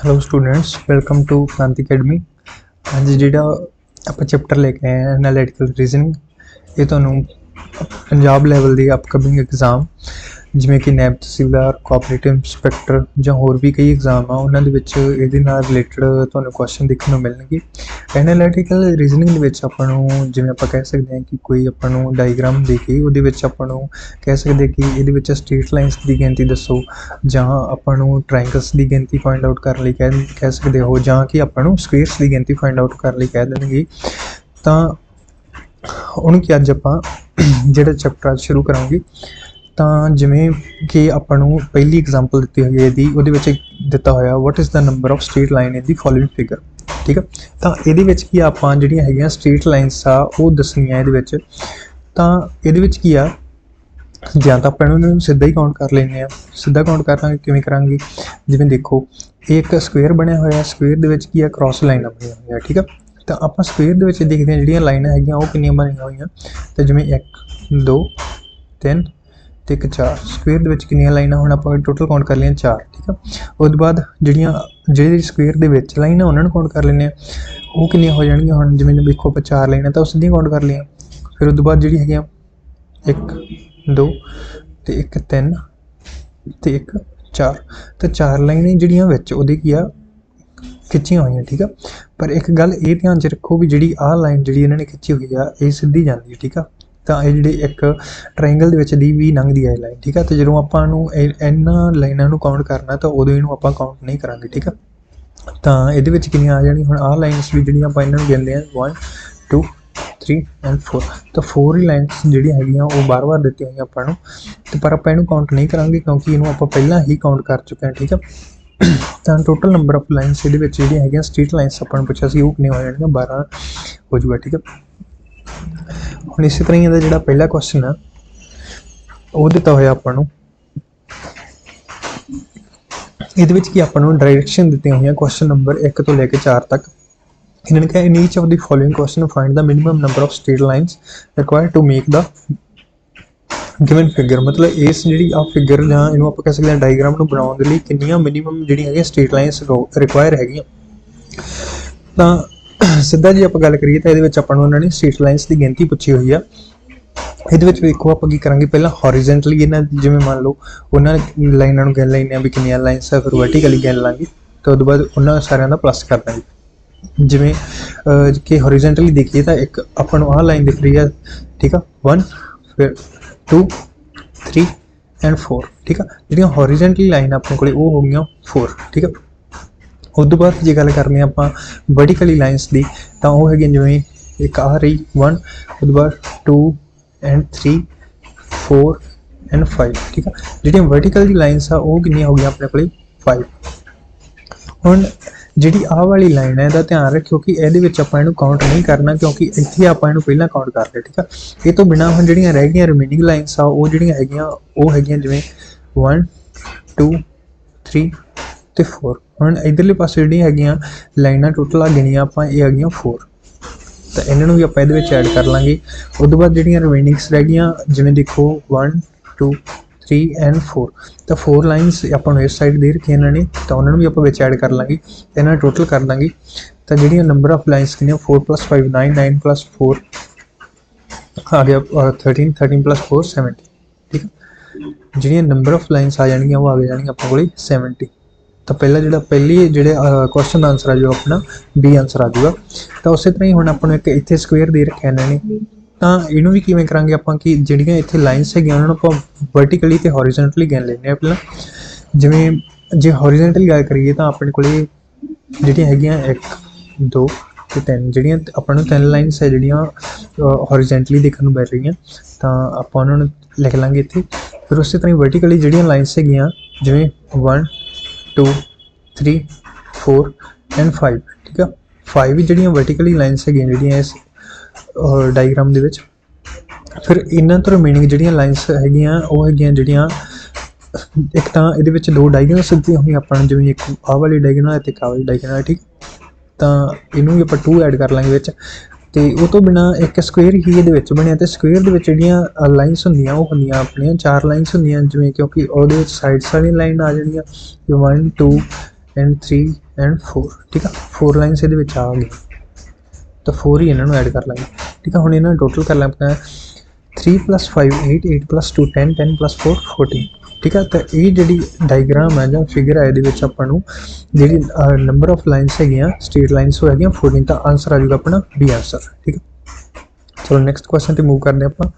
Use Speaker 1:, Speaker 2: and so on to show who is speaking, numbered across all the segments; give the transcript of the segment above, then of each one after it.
Speaker 1: Hello students, welcome to क्रांति academy. अज जिहड़ा आप चैप्टर लेके आए हैं एनालिटिकल रीजनिंग, ये तुहानूं पंजाब लैवल की अपकमिंग एग्जाम जिमें कि नैब तहसीलदार, कोऑपरेटिव इंस्पैक्टर ਜਾਂ होर भी कई एग्जाम आ उन्हां दे विच इहदे नाल रिलेटेड तुहानूं क्वेश्चन देखने को मिलणगे। एनालिटिकल रीजनिंग दे विच आपां नूं जिवें आपां कह सकते हैं कि कोई आपां नूं डायग्राम दे के उहदे विच आपां नूं कह सकते कि इहदे विच स्ट्रेट लाइनस की गिनती दसो, जां आपां नूं ट्रायंगल्स की गिनती फाइंड आउट करने लई कह सकते हो, जां कि आपां नूं स्क्वेयर्स की गिनती फाइंड आउट करने लई कह देणगे। तां हुण कि अज आपां जिहड़ा चैप्टर अज शुरू करांगे ਤਾਂ ਜਿਵੇਂ ਕਿ ਆਪਾਂ ਨੂੰ ਪਹਿਲੀ एग्जाम्पल ਦਿੱਤੀ ਹੋਈ ਹੈ ਇਹਦੀ, ਉਹਦੇ ਵਿੱਚ ਦਿੱਤਾ ਹੋਇਆ what is the number of straight line in the following figure. ਠੀਕ ਆ, ਤਾਂ ਇਹਦੇ ਵਿੱਚ ਕੀ ਆਪਾਂ ਜਿਹੜੀਆਂ ਹੈਗੀਆਂ ਸਟ੍ਰੇਟ ਲਾਈਨਸ ਆ ਉਹ ਦੱਸਣੀਆਂ ਇਹਦੇ ਵਿੱਚ। ਤਾਂ ਇਹਦੇ ਵਿੱਚ ਕੀ ਆ, ਜਾਂ ਤਾਂ ਆਪਾਂ ਇਹਨੂੰ ਸਿੱਧਾ ਹੀ ਕਾਊਂਟ ਕਰ ਲੈਂਦੇ ਆ। ਸਿੱਧਾ ਕਾਊਂਟ ਕਰਾਂਗੇ ਕਿਵੇਂ ਕਰਾਂਗੇ, ਜਿਵੇਂ ਦੇਖੋ ਇਹ ਇੱਕ ਸਕੁਏਅਰ ਬਣਿਆ ਹੋਇਆ, ਸਕੁਏਅਰ ਦੇ ਵਿੱਚ ਕੀ ਆ ਕ੍ਰਾਸ ਲਾਈਨਾਂ ਬਣੀਆਂ ਹੋਈਆਂ। ਠੀਕ ਆ, ਤਾਂ ਆਪਾਂ ਸਕੁਏਅਰ ਦੇ ਵਿੱਚ ਦੇਖਦੇ ਹਾਂ ਜਿਹੜੀਆਂ ਲਾਈਨਾਂ ਹੈਗੀਆਂ ਉਹ ਕਿੰਨੀਆਂ ਬਣੀਆਂ ਹੋਈਆਂ, ਤਾਂ ਜਿਵੇਂ 1 2 3 ਤੇ 1 4 ਸਕੁਏਅਰ ਦੇ ਵਿੱਚ ਕਿੰਨੀਆਂ ਲਾਈਨਾਂ ਹੁਣ ਆਪਾਂ ਟੋਟਲ ਕਾਊਂਟ ਕਰ ਲਈਆਂ 4। ਠੀਕ ਆ, ਉਸ ਤੋਂ ਬਾਅਦ ਜਿਹੜੇ ਸਕੁਏਅਰ ਦੇ ਵਿੱਚ ਲਾਈਨਾਂ ਉਹਨਾਂ ਨੂੰ ਕਾਊਂਟ ਕਰ ਲੈਂਦੇ ਆ, ਉਹ ਕਿੰਨੀਆਂ ਹੋ ਜਾਣਗੀਆਂ। ਹੁਣ ਜਿਵੇਂ ਦੇਖੋ ਆਪਾਂ 4 ਲਾਈਨਾਂ ਤਾਂ ਉਹ ਸਿੱਧੀਆਂ ਕਾਊਂਟ ਕਰ ਲਈਆਂ। ਫਿਰ ਉਸ ਤੋਂ ਬਾਅਦ ਜਿਹੜੀ ਹੈਗੀਆਂ 1 2 ਤੇ 1 3 ਤੇ 1 4, ਤੇ 4 ਲਾਈਨਾਂ ਜਿਹੜੀਆਂ ਵਿੱਚ ਉਹਦੇ ਕੀ ਆ ਖਿੱਚੀਆਂ ਹੋਈਆਂ। ਠੀਕ ਆ, ਪਰ ਇੱਕ ਗੱਲ ਇਹ ਧਿਆਨ 'ਚ ਰੱਖੋ ਵੀ ਜਿਹੜੀ ਆਹ ਲਾਈਨ ਜਿਹੜੀ ਇਹਨਾਂ ਨੇ ਖਿੱਚੀ ਹੋਈ ਆ ਇਹ ਸਿੱਧੀ ਜਾਂਦੀ ਹੈ। ਠੀਕ ਆ, ਤਾਂ ਇਹ ਜਿਹੜੇ ਇੱਕ ਟਰਾਇੰਗਲ ਦੇ ਵਿੱਚ ਦੀ ਵੀ ਲੰਘਦੀ ਹੈ ਲਾਈਨ। ਠੀਕ ਆ, ਤੇ ਜਦੋਂ ਆਪਾਂ ਨੂੰ ਇਹਨਾਂ ਲਾਈਨਾਂ ਨੂੰ ਕਾਊਂਟ ਕਰਨਾ ਤਾਂ ਉਦੋਂ ਇਹਨੂੰ ਆਪਾਂ ਕਾਊਂਟ ਨਹੀਂ ਕਰਾਂਗੇ। ਠੀਕ ਆ, ਤਾਂ ਇਹਦੇ ਵਿੱਚ ਕਿੰਨੀਆਂ ਆ ਜਾਣੀਆਂ, ਹੁਣ ਆਹ ਲਾਈਨਸ ਵੀ ਜਿਹੜੀਆਂ ਆਪਾਂ ਇਹਨਾਂ ਨੂੰ ਗਿਣਦੇ ਹਾਂ 1 2 3 ਐਂਡ 4, ਤਾਂ 4 ਹੀ ਲਾਈਨਸ ਜਿਹੜੀਆਂ ਹੈਗੀਆਂ ਉਹ ਬਾਰ-ਬਾਰ ਦਿੱਤੀਆਂ ਹੋਈਆਂ ਆਪਾਂ ਨੂੰ, ਤੇ ਪਰ ਆਪਾਂ ਇਹਨੂੰ ਕਾਊਂਟ ਨਹੀਂ ਕਰਾਂਗੇ ਕਿਉਂਕਿ ਇਹਨੂੰ ਆਪਾਂ ਪਹਿਲਾਂ ਹੀ ਕਾਊਂਟ ਕਰ ਚੁੱਕੇ ਹਾਂ। ਠੀਕ ਆ, ਤਾਂ ਟੋਟਲ ਨੰਬਰ ਆਫ ਲਾਈਨਸ ਇਹਦੇ ਵਿੱਚ ਜਿਹੜੀਆਂ ਹੈਗੀਆਂ ਸਟ੍ਰੇਟ ਲਾਈਨਸ ਆਪਾਂ ਨੂੰ ਪੁੱਛਿਆ ਸੀ ਉਹ ਕਿੰਨੀਆਂ ਹੋ ਜਾਣਗੀਆਂ, 12 ਹੋ ਜੂਗਾ। ਠੀਕ ਆ, ਹੁਣ ਇਸੇ ਤਰ੍ਹਾਂ ਹੀ ਇਹਦਾ ਜਿਹੜਾ ਪਹਿਲਾ ਕੁਐਸਚਨ ਆ ਉਹ ਦਿੱਤਾ ਹੋਇਆ ਆਪਾਂ ਨੂੰ, ਇਹਦੇ ਵਿੱਚ ਕੀ ਆਪਾਂ ਨੂੰ ਡਾਇਰੈਕਸ਼ਨ ਦਿੱਤੀਆਂ ਹੋਈਆਂ ਕੁਐਸਚਨ ਨੰਬਰ 1 ਤੋਂ ਲੈ ਕੇ 4 ਤੱਕ। ਇਹਨਾਂ ਨੇ ਕਿਹਾ in each of the following question find the minimum number of straight lines required to make the given figure. ਮਤਲਬ ਇਸ ਜਿਹੜੀ ਆ ਫਿਗਰ ਜਾਂ ਇਹਨੂੰ ਆਪਾਂ ਕਹਿ ਸਕਦੇ ਹਾਂ ਡਾਇਗਰਾਮ ਨੂੰ ਬਣਾਉਣ ਦੇ ਲਈ ਕਿੰਨੀਆਂ ਮਿਨੀਮਮ ਜਿਹੜੀਆਂ ਹੈਗੀਆਂ ਸਟ੍ਰੇਟ ਲਾਈਨਸ ਰਿਕੁਆਇਰ ਹੈਗੀਆਂ। ਤਾਂ ਸਿੱਧਾ ਜੀ ਆਪਾਂ ਗੱਲ ਕਰੀਏ ਤਾਂ ਇਹਦੇ ਵਿੱਚ ਆਪਾਂ ਨੂੰ ਉਹਨਾਂ ਨੇ ਸਟ੍ਰੇਟ ਲਾਈਨਸ ਦੀ ਗਿਣਤੀ ਪੁੱਛੀ ਹੋਈ ਆ। ਇਹਦੇ ਵਿੱਚ ਵੇਖੋ ਆਪਾਂ ਕੀ ਕਰਾਂਗੇ, ਪਹਿਲਾਂ ਹੌਰੀਜ਼ੈਂਟਲੀ ਇਹਨਾਂ ਜਿਵੇਂ ਮੰਨ ਲਓ ਉਹਨਾਂ ਲਾਈਨਾਂ ਨੂੰ ਗਿਣ ਲੈਂਦੇ ਹਾਂ ਵੀ ਕਿੰਨੀਆਂ ਲਾਈਨਸ ਆ, ਫਿਰ ਵਰਟੀਕਲੀ ਗਿਣ ਲਾਂਗੇ, ਤਾਂ ਉਹਦੇ ਬਾਅਦ ਉਹਨਾਂ ਸਾਰਿਆਂ ਦਾ ਪਲੱਸ ਕਰ ਦਾਂਗੇ। ਜਿਵੇਂ ਕਿ ਹੌਰੀਜ਼ੈਂਟਲੀ ਦੇਖੀਏ ਤਾਂ ਇੱਕ ਆਪਾਂ ਨੂੰ ਆਹ ਲਾਈਨ ਦਿਖ ਰਹੀ ਆ। ਠੀਕ ਆ, 1 ਫਿਰ 2 3 ਐਂਡ 4। ਠੀਕ ਆ, ਜਿਹੜੀਆਂ ਹੌਰੀਜ਼ੈਂਟਲੀ ਲਾਈਨ ਆਪਣੇ ਕੋਲੇ ਉਹ ਹੋ ਗਈਆਂ 4। ਠੀਕ ਆ, ਉਸ ਤੋਂ ਬਾਅਦ ਜੇ ਗੱਲ ਕਰਨੀ ਆਪਾਂ ਵਰਟੀਕਲੀ ਲਾਈਨਸ ਦੀ ਤਾਂ ਉਹ ਹੈਗੀਆਂ ਜਿਵੇਂ ਇੱਕ ਆ ਰਹੀ 1, ਉਸ ਤੋਂ ਬਾਅਦ 2 ਐਂਡ 3 4 ਐਂਡ 5। ਠੀਕ ਆ, ਜਿਹੜੀਆਂ ਵਰਟੀਕਲ ਦੀ ਲਾਈਨਸ ਆ ਉਹ ਕਿੰਨੀਆਂ ਹੋ ਗਈਆਂ ਆਪਣੇ ਕੋਲੇ 5। ਹੁਣ ਜਿਹੜੀ ਆਹ ਵਾਲੀ ਲਾਈਨ ਹੈ ਇਹਦਾ ਧਿਆਨ ਰੱਖਿਓ ਕਿ ਇਹਦੇ ਵਿੱਚ ਆਪਾਂ ਇਹਨੂੰ ਕਾਊਂਟ ਨਹੀਂ ਕਰਨਾ ਕਿਉਂਕਿ ਇੱਥੇ ਆਪਾਂ ਇਹਨੂੰ ਪਹਿਲਾਂ ਕਾਊਂਟ ਕਰ ਲਿਆ। ਠੀਕ ਆ, ਇਹ ਤੋਂ ਬਿਨਾਂ ਹੁਣ ਜਿਹੜੀਆਂ ਰਹਿ ਗਈਆਂ ਰਿਮੇਨਿੰਗ ਲਾਈਨਸ ਆ ਉਹ ਜਿਹੜੀਆਂ ਹੈਗੀਆਂ ਉਹ ਹੈਗੀਆਂ ਜਿਵੇਂ 1 2 3 ਤੇ 4। ਹੁਣ ਇਧਰਲੇ ਪਾਸੇ ਜਿਹੜੀਆਂ ਹੈਗੀਆਂ ਲਾਈਨਾਂ ਟੋਟਲ ਆ ਗਿਣੀਆਂ ਆਪਾਂ ਇਹ ਹੈਗੀਆਂ 4, ਤਾਂ ਇਹਨਾਂ ਨੂੰ ਵੀ ਆਪਾਂ ਇਹਦੇ ਵਿੱਚ ਐਡ ਕਰ ਲਾਂਗੇ। ਉਸ ਤੋਂ ਬਾਅਦ ਜਿਹੜੀਆਂ ਰਿਮੇਨਿੰਗਸ ਰਹਿ ਗਈਆਂ ਜਿਵੇਂ ਦੇਖੋ 1 2 3 ਐਂਡ 4, ਤਾਂ 4 ਲਾਈਨਸ ਆਪਾਂ ਨੂੰ ਇਸ ਸਾਈਡ ਦੇ ਰੱਖੀਆਂ ਇਹਨਾਂ ਨੇ, ਤਾਂ ਉਹਨਾਂ ਨੂੰ ਵੀ ਆਪਾਂ ਵਿੱਚ ਐਡ ਕਰ ਲਾਂਗੇ, ਇਹਨਾਂ ਨੂੰ ਟੋਟਲ ਕਰ ਦਾਂਗੇ। ਤਾਂ ਜਿਹੜੀਆਂ ਨੰਬਰ ਆਫ ਲਾਈਨਸ ਕਿੰਨੀਆਂ 4 + 5 9 9 + 4 ਆ ਗਿਆ 13 13 + 4 70। ਠੀਕ ਹੈ, ਜਿਹੜੀਆਂ ਨੰਬਰ ਆਫ ਲਾਈਨਸ ਆ ਜਾਣਗੀਆਂ ਉਹ ਆ ਜਾਣਗੀਆਂ ਆਪਣੇ ਕੋਲ 70। ਤਾਂ ਪਹਿਲੀ ਜਿਹੜੇ ਕੁਐਸਚਨ ਦਾ ਆਨਸਰ ਆ ਜਾਊਗਾ ਆਪਣਾ ਬੀ ਆਨਸਰ ਆ ਜਾਊਗਾ। ਤਾਂ ਉਸੇ ਤਰ੍ਹਾਂ ਹੀ ਹੁਣ ਆਪਾਂ ਨੂੰ ਇੱਕ ਇੱਥੇ ਸਕੁਏਅਰ ਦੇ ਰੱਖਿਆ ਇਹਨਾਂ ਨੇ, ਤਾਂ ਇਹਨੂੰ ਵੀ ਕਿਵੇਂ ਕਰਾਂਗੇ ਆਪਾਂ ਕਿ ਜਿਹੜੀਆਂ ਇੱਥੇ ਲਾਈਨਸ ਹੈਗੀਆਂ ਉਹਨਾਂ ਨੂੰ ਆਪਾਂ ਵਰਟੀਕਲੀ ਤੇ ਹੌਰੀਜ਼ੈਂਟਲੀ ਗਿਣ ਲੈਂਦੇ ਹਾਂ ਪਹਿਲਾਂ। ਜਿਵੇਂ ਜੇ ਹੌਰੀਜ਼ੈਂਟਲੀ ਗੱਲ ਕਰੀਏ ਤਾਂ ਆਪਣੇ ਕੋਲੇ ਜਿਹੜੀਆਂ ਹੈਗੀਆਂ 1 2 ਤੇ 3, ਜਿਹੜੀਆਂ ਆਪਾਂ ਨੂੰ 3 ਲਾਈਨਸ ਹੈ ਜਿਹੜੀਆਂ ਹੌਰੀਜ਼ੈਂਟਲੀ ਦੇਖਣ ਨੂੰ ਮਿਲ ਰਹੀਆਂ, ਤਾਂ ਆਪਾਂ ਉਹਨਾਂ ਨੂੰ ਲਿਖ ਲਾਂਗੇ ਇੱਥੇ। ਫਿਰ ਉਸੇ ਤਰ੍ਹਾਂ ਹੀ ਵਰਟੀਕਲੀ ਜਿਹੜੀਆਂ ਲਾਈਨਸ ਹੈਗੀਆਂ ਜਿਵੇਂ 1 2 3 4 ਐਂਡ 5। ਠੀਕ ਆ, 5 ਵੀ ਜਿਹੜੀਆਂ ਵਰਟੀਕਲੀ ਲਾਈਨਸ ਹੈਗੀਆਂ ਜਿਹੜੀਆਂ ਇਸ ਡਾਇਗਰਾਮ ਦੇ ਵਿੱਚ। ਫਿਰ ਇਹਨਾਂ ਤੋਂ ਰਿਮੇਨਿੰਗ ਜਿਹੜੀਆਂ ਲਾਈਨਸ ਹੈਗੀਆਂ ਉਹ ਹੈਗੀਆਂ ਜਿਹੜੀਆਂ ਇੱਕ ਤਾਂ ਇਹਦੇ ਵਿੱਚ 2 ਡਾਇਗੋਨਲਸ ਦਿੱਤੀਆਂ ਹੋਈਆਂ ਆਪਾਂ ਨੂੰ, ਜਿਵੇਂ ਇੱਕ ਆਹ ਵਾਲੀ ਡਾਇਗੋਨਲ ਅਤੇ ਇੱਕ ਆਹ ਵਾਲੀ ਡਾਇਗੋਨਲ। ਠੀਕ, ਤਾਂ ਇਹਨੂੰ ਵੀ ਆਪਾਂ 2 ਐਡ ਕਰ ਲਾਂਗੇ ਵਿੱਚ। ਤੇ ਉਹ ਤੋਂ ਬਿਨਾਂ ਇੱਕ ਸਕੁਏਅਰ ਹੀ ਇਹਦੇ ਵਿੱਚ ਬਣਿਆ, ਤੇ ਸਕੁਏਅਰ ਦੇ ਵਿੱਚ ਜਿਹੜੀਆਂ ਲਾਈਨਸ ਹੁੰਦੀਆਂ ਉਹ ਹੁੰਦੀਆਂ ਆਪਣੀਆਂ 4 ਲਾਈਨਸ ਹੁੰਦੀਆਂ, ਜਿਵੇਂ ਕਿਉਂਕਿ ਉਹਦੇ ਵਿੱਚ ਸਾਈਡਸ ਵਾਲੀ ਲਾਈਨ ਆ ਜਾਣੀਆਂ 1 2 एंड 3 एंड 4 ठीक है। 4 लाइन्स ये आ गई तो 4 ही इन्हों ऐड कर लेंगे ठीक है। हम इन्होंने टोटल कर लेंगे 3 + 5 8 8 + 2 10 10 + 4 14 ठीक है। तो ये जी डायग्राम है जो फिगर है ये आपू जी नंबर ऑफ लाइन्स है स्ट्रेट लाइन्स वो है 14 तो आंसर आ जाएगा अपना बी आंसर ठीक है। चलो नैक्सट क्वेश्चन पर मूव करते हैं आप।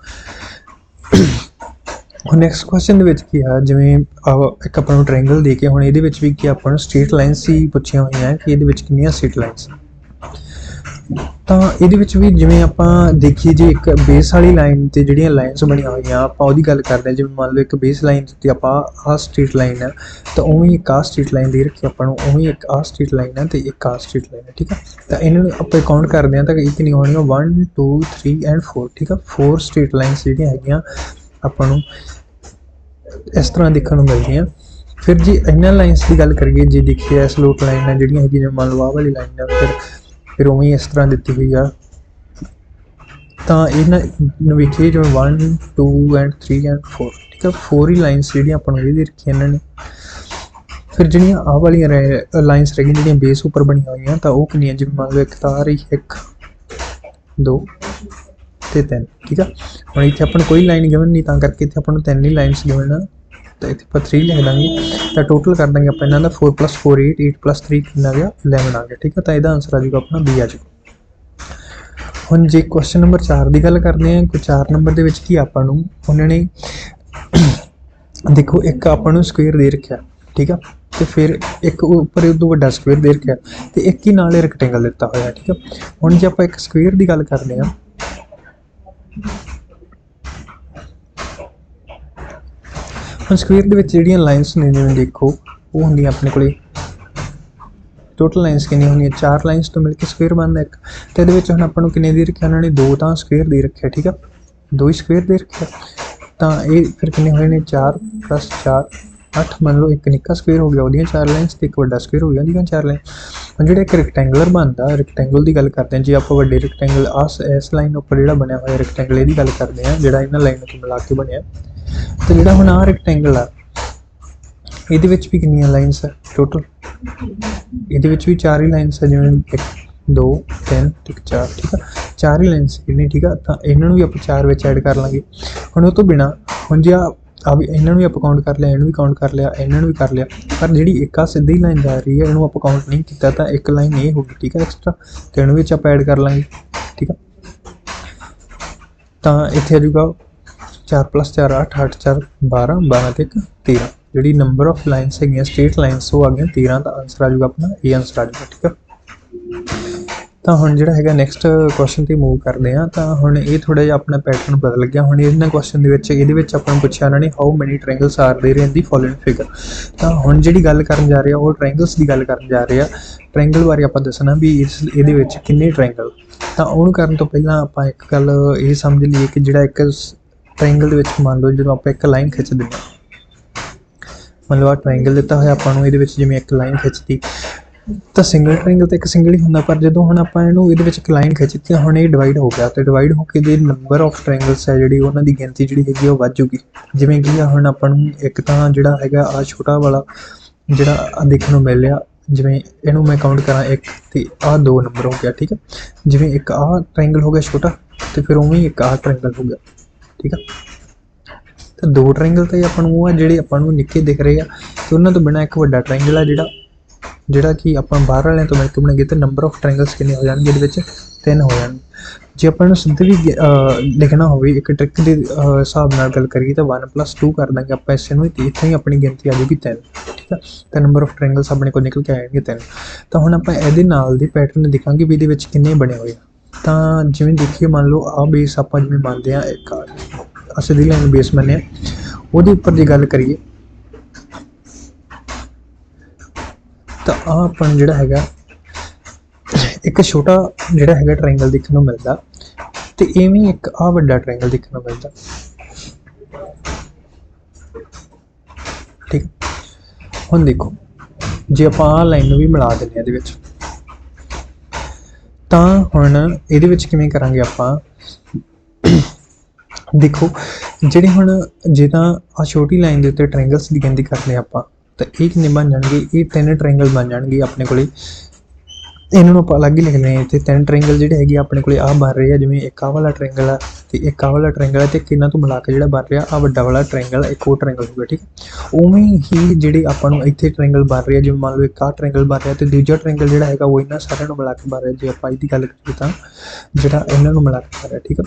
Speaker 1: नैक्सट क्वेश्चन की है जिमें एक अपन ट्रायंगल दे के हम ये भी कि अपन स्ट्रेट लाइन्स ही पूछिया हुई हैं कि ये कितनी स्ट्रेट लाइन्स तो ये भी जिमें आप देखिए जी एक बेस वाली लाइन से जी लाइन्स बनिया हुई आप गल करते हैं जिमें मान लो एक बेस लाइन दी आप स्ट्रेट लाइन है तो उवें एक स्ट्रेट लाइन दे रखी अपन उवें एक स्ट्रेट लाइन है तो एक स्ट्रेट लाइन है ठीक है। तो इन्होंने आप काउंट करते हैं तो एक नहीं होनी 1 2 3 एंड 4 ठीक है। 4 स्ट्रेट लाइन्स जी है अपन इस तरह देखने को मिलती हैं। फिर जी इन्होंने लाइन्स की गल करिए जी देखिए स्लोट लाइन है जी है मान लो वाली लाइन है फिर उवें इस तरह दी हुई है तो इन्होंने वेखिए जो 1 2 एंड 3 एंड 4 ठीक है। 4 ही लाइन्स जी अपन ये दे रखी इन्होंने। फिर जी आ वाली लाइन्स रह गई जी बेस उपर बनी हुई हैं तो वह कितनी जिमें मान लो एक तो आ रही 1 2 तो 3 ठीक है। हम इतने अपन कोई लाइन गिवन नहीं तो करके इतने अपन 3 ही लाइन्स गिवन है तो इतने आप 3 लिख देंगे तो टोटल कर देंगे आप इन्हों 4 + 4 8 8 + 3 कितना आ गया 11 आ गया ठीक है। तो यदा आंसर आ जाएगा अपना बी आ जाएगा। हम जी क्वेश्चन नंबर 4 की गल करते हैं कोई 4 नंबर के अपन उन्होंने देखो एक अपन स्क्वेयर दे रखा ठीक है तो फिर एक उपर उदों वड्डा स्क्वेयर दे रखा तो एक ही नाल रेक्टेंगल दिता होया ठीक है। हम जो आप एक स्क्वेयर की गल करते हैं हम स्क्वेयर के लाइन्स ने जिवें देखो वो होंगे अपने को टोटल लाइन्स कितनी होंगी 4 लाइन्स तो मिलकर स्क्वेयर बनता एक तो ये हम अपन कितने दे रखे उन्होंने 2 तो स्क्वेयर दे रखे ठीक है 2 ही स्क्वेयर दे रखे तो ये फिर कितने हुए ने 4 + 4 8 मान लो एक निक्का स्क्वेयर हो गया वो 4 लाइन्स तो एक वड्डा स्क्वेयर हो गया 4 लाइन। हम जो एक रेक्टेंगुलर बनता रेक्टेंगल की गल करते हैं जी आप वड्डे रेक्टेंगल इस लाइन उपर जो बनया हुआ रेक्टेंगल ये गल करते हैं जो इन्होंने लाइनों को मिला के बनया तो जो हम आ रेक्टेंगल आ ये भी कितनी लाइन्स है टोटल ये भी 4 ही लाइन्स है जिमें 1 2 3 4 ठीक है 4 ही लाइन्स कितनी ठीक है। तो इन्होंने भी आप 4 में ऐड कर लेंगे हम उस तो बिना हम जी इन्होंने भी आप काउंट कर लिया इन्होंने भी काउंट कर लिया इन्होंने भी कर लिया पर जी एक सीधी लाइन जा रही है इन्होंने आप काउंट नहीं किया तो एक लाइन ये होगी ठीक है एक्सट्रा तो इन्होंने भी आप ऐड कर लेंगे ठीक है। तो इतने आ जाऊगा 4 + 4 8 8 4 12 12 ते 13 जी नंबर ऑफ लाइन्स है स्ट्रेट लाइन्स वो आ गई 13 तो आंसर आ जाएगा अपना ये आंसर आ जाएगा ठीक है। तो हम जो है नैक्सट क्वेश्चन पर मूव करते हैं तो हम ये थोड़ा जिहा अपना पैटर्न बदल गया। हम इन्होंने क्वेश्चन के अपन पूछा उन्होंने how many triangles are there in the following figure तो हम जी गल कर जा रहे हैं वो ट्रायंगल्स की गल कर जा रहे हैं ट्रायंगल बारे आप दसना भी इस ये किन्ने ट्रायंगल तो उन्होंने करने तो पहला आप एक गल ये समझ लीए कि जो एक ट्रायंगल मान लो जो आप एक लाइन खिंच दें मतलब आ ट्रायंगल दिता हुआ आपको ये जिमें एक लाइन खिंचती तो सिंगल ट्रायंगल तो एक सिंगल ही होंगे पर जो हम आप एक लाइन खिंचती हम ये डिवाइड हो गया तो डिवाइड होकर जो नंबर ऑफ ट्रायंगल्स है जी उन्होंने गिनती जी है वो बढ़ जूगी जिमें कि हम अपन एक तो जोड़ा है आ छोटा वाला जोड़ा देखने को मिल रहा जिमें इनू मैं काउंट करा एक तो आ 2 नंबर हो गया ठीक है। जिमें एक आ ट्रायंगल हो गया छोटा तो फिर उवें एक आ ट्रायंगल हो गया ठीक है। तो 2 ट्रायंगल तो अपन वो है जोड़े अपन निक्के दिख रहे हैं तो उन्होंने तो बिना एक वड्डा ट्रायंगल है जोड़ा कि आप बाहर वाले तो मिलकर बनाइए तो नंबर ऑफ ट्रायंगल्स कितने हो जाएंगे ये 3 हो जाएंगे। जो अपन सीधे भी लिखना हो एक ट्रिक के हिसाब न गल करिए तो 1 + 2 कर देंगे आप इस इतने ही अपनी गिनती आ जाएगी 3 ठीक है। तो नंबर ऑफ ट्रायंगल्स अपने को निकल के आएंगे 3 तो हम आप ये पैटर्न देखा भी ये किन्ने बने हुए तो जिमें देखिए मान लो आ बेस आप जिमें मानते हैं एक सीधी लाइन बेस बने वो उपर जो गल करिए तो अपन जोड़ा है एक छोटा जोड़ा है ट्रायंगल देखने को मिलता तो इवें एक आ वड्डा ट्रायंगल देखने को मिलता ठीक। हम देखो जे आप आ लाइन भी मिला दें ये तो हम ये किमें करांगे आप देखो जी हम जे तो आ छोटी लाइन के उत्ते ट्रायंगल्स की गिनती करते आप ਤਾਂ ਇਹ ਕਿੰਨੇ ਬਣ ਜਾਣਗੇ, ਇਹ 3 ਟ੍ਰਾਇੰਗਲ ਬਣ ਜਾਣਗੇ ਆਪਣੇ ਕੋਲੇ। ਇਹਨਾਂ ਨੂੰ ਆਪਾਂ ਅਲੱਗ ਹੀ ਲਿਖ ਲੈਣੇ ਇੱਥੇ। 3 ਟ੍ਰਾਇੰਗਲ ਜਿਹੜੇ ਹੈਗੇ ਆਪਣੇ ਕੋਲੇ ਆਹ ਬਣ ਰਹੇ ਆ, ਜਿਵੇਂ ਇੱਕ ਆਹ ਵਾਲਾ ਟ੍ਰਾਇੰਗਲ ਆ ਤੇ ਇੱਕ ਆਹ ਵਾਲਾ ਟ੍ਰਾਇੰਗਲ ਹੈ, ਤੇ ਕਿੰਨਾਂ ਤੋਂ ਮਿਲਾ ਕੇ ਜਿਹੜਾ ਬਣ ਰਿਹਾ ਆਹ ਵੱਡਾ ਵਾਲਾ ਟ੍ਰਾਇੰਗਲ, ਇੱਕ ਹੋਰ ਟ੍ਰਾਇੰਗਲ ਹੋਊਗਾ, ਠੀਕ। ਉਵੇਂ ਹੀ ਜਿਹੜੇ ਆਪਾਂ ਨੂੰ ਇੱਥੇ ਟ੍ਰਾਇੰਗਲ ਬਣ ਰਹੇ ਆ, ਜਿਵੇਂ ਮੰਨ ਲਓ ਇੱਕ ਆਹ ਟ੍ਰਾਇੰਗਲ ਬਣ ਰਿਹਾ ਤੇ ਦੂਜਾ ਟ੍ਰਾਇੰਗਲ ਜਿਹੜਾ ਹੈਗਾ ਉਹ ਇਹਨਾਂ ਸਾਰਿਆਂ ਨੂੰ ਮਿਲਾ ਕੇ ਬਣ ਰਿਹਾ। ਜੇ ਆਪਾਂ ਇਹਦੀ ਗੱਲ ਕਰੀਏ ਤਾਂ ਜਿਹੜਾ ਇਹਨਾਂ ਨੂੰ ਮਿਲਾ ਕੇ ਬਣ ਰਿਹਾ, ਠੀਕ ਆ।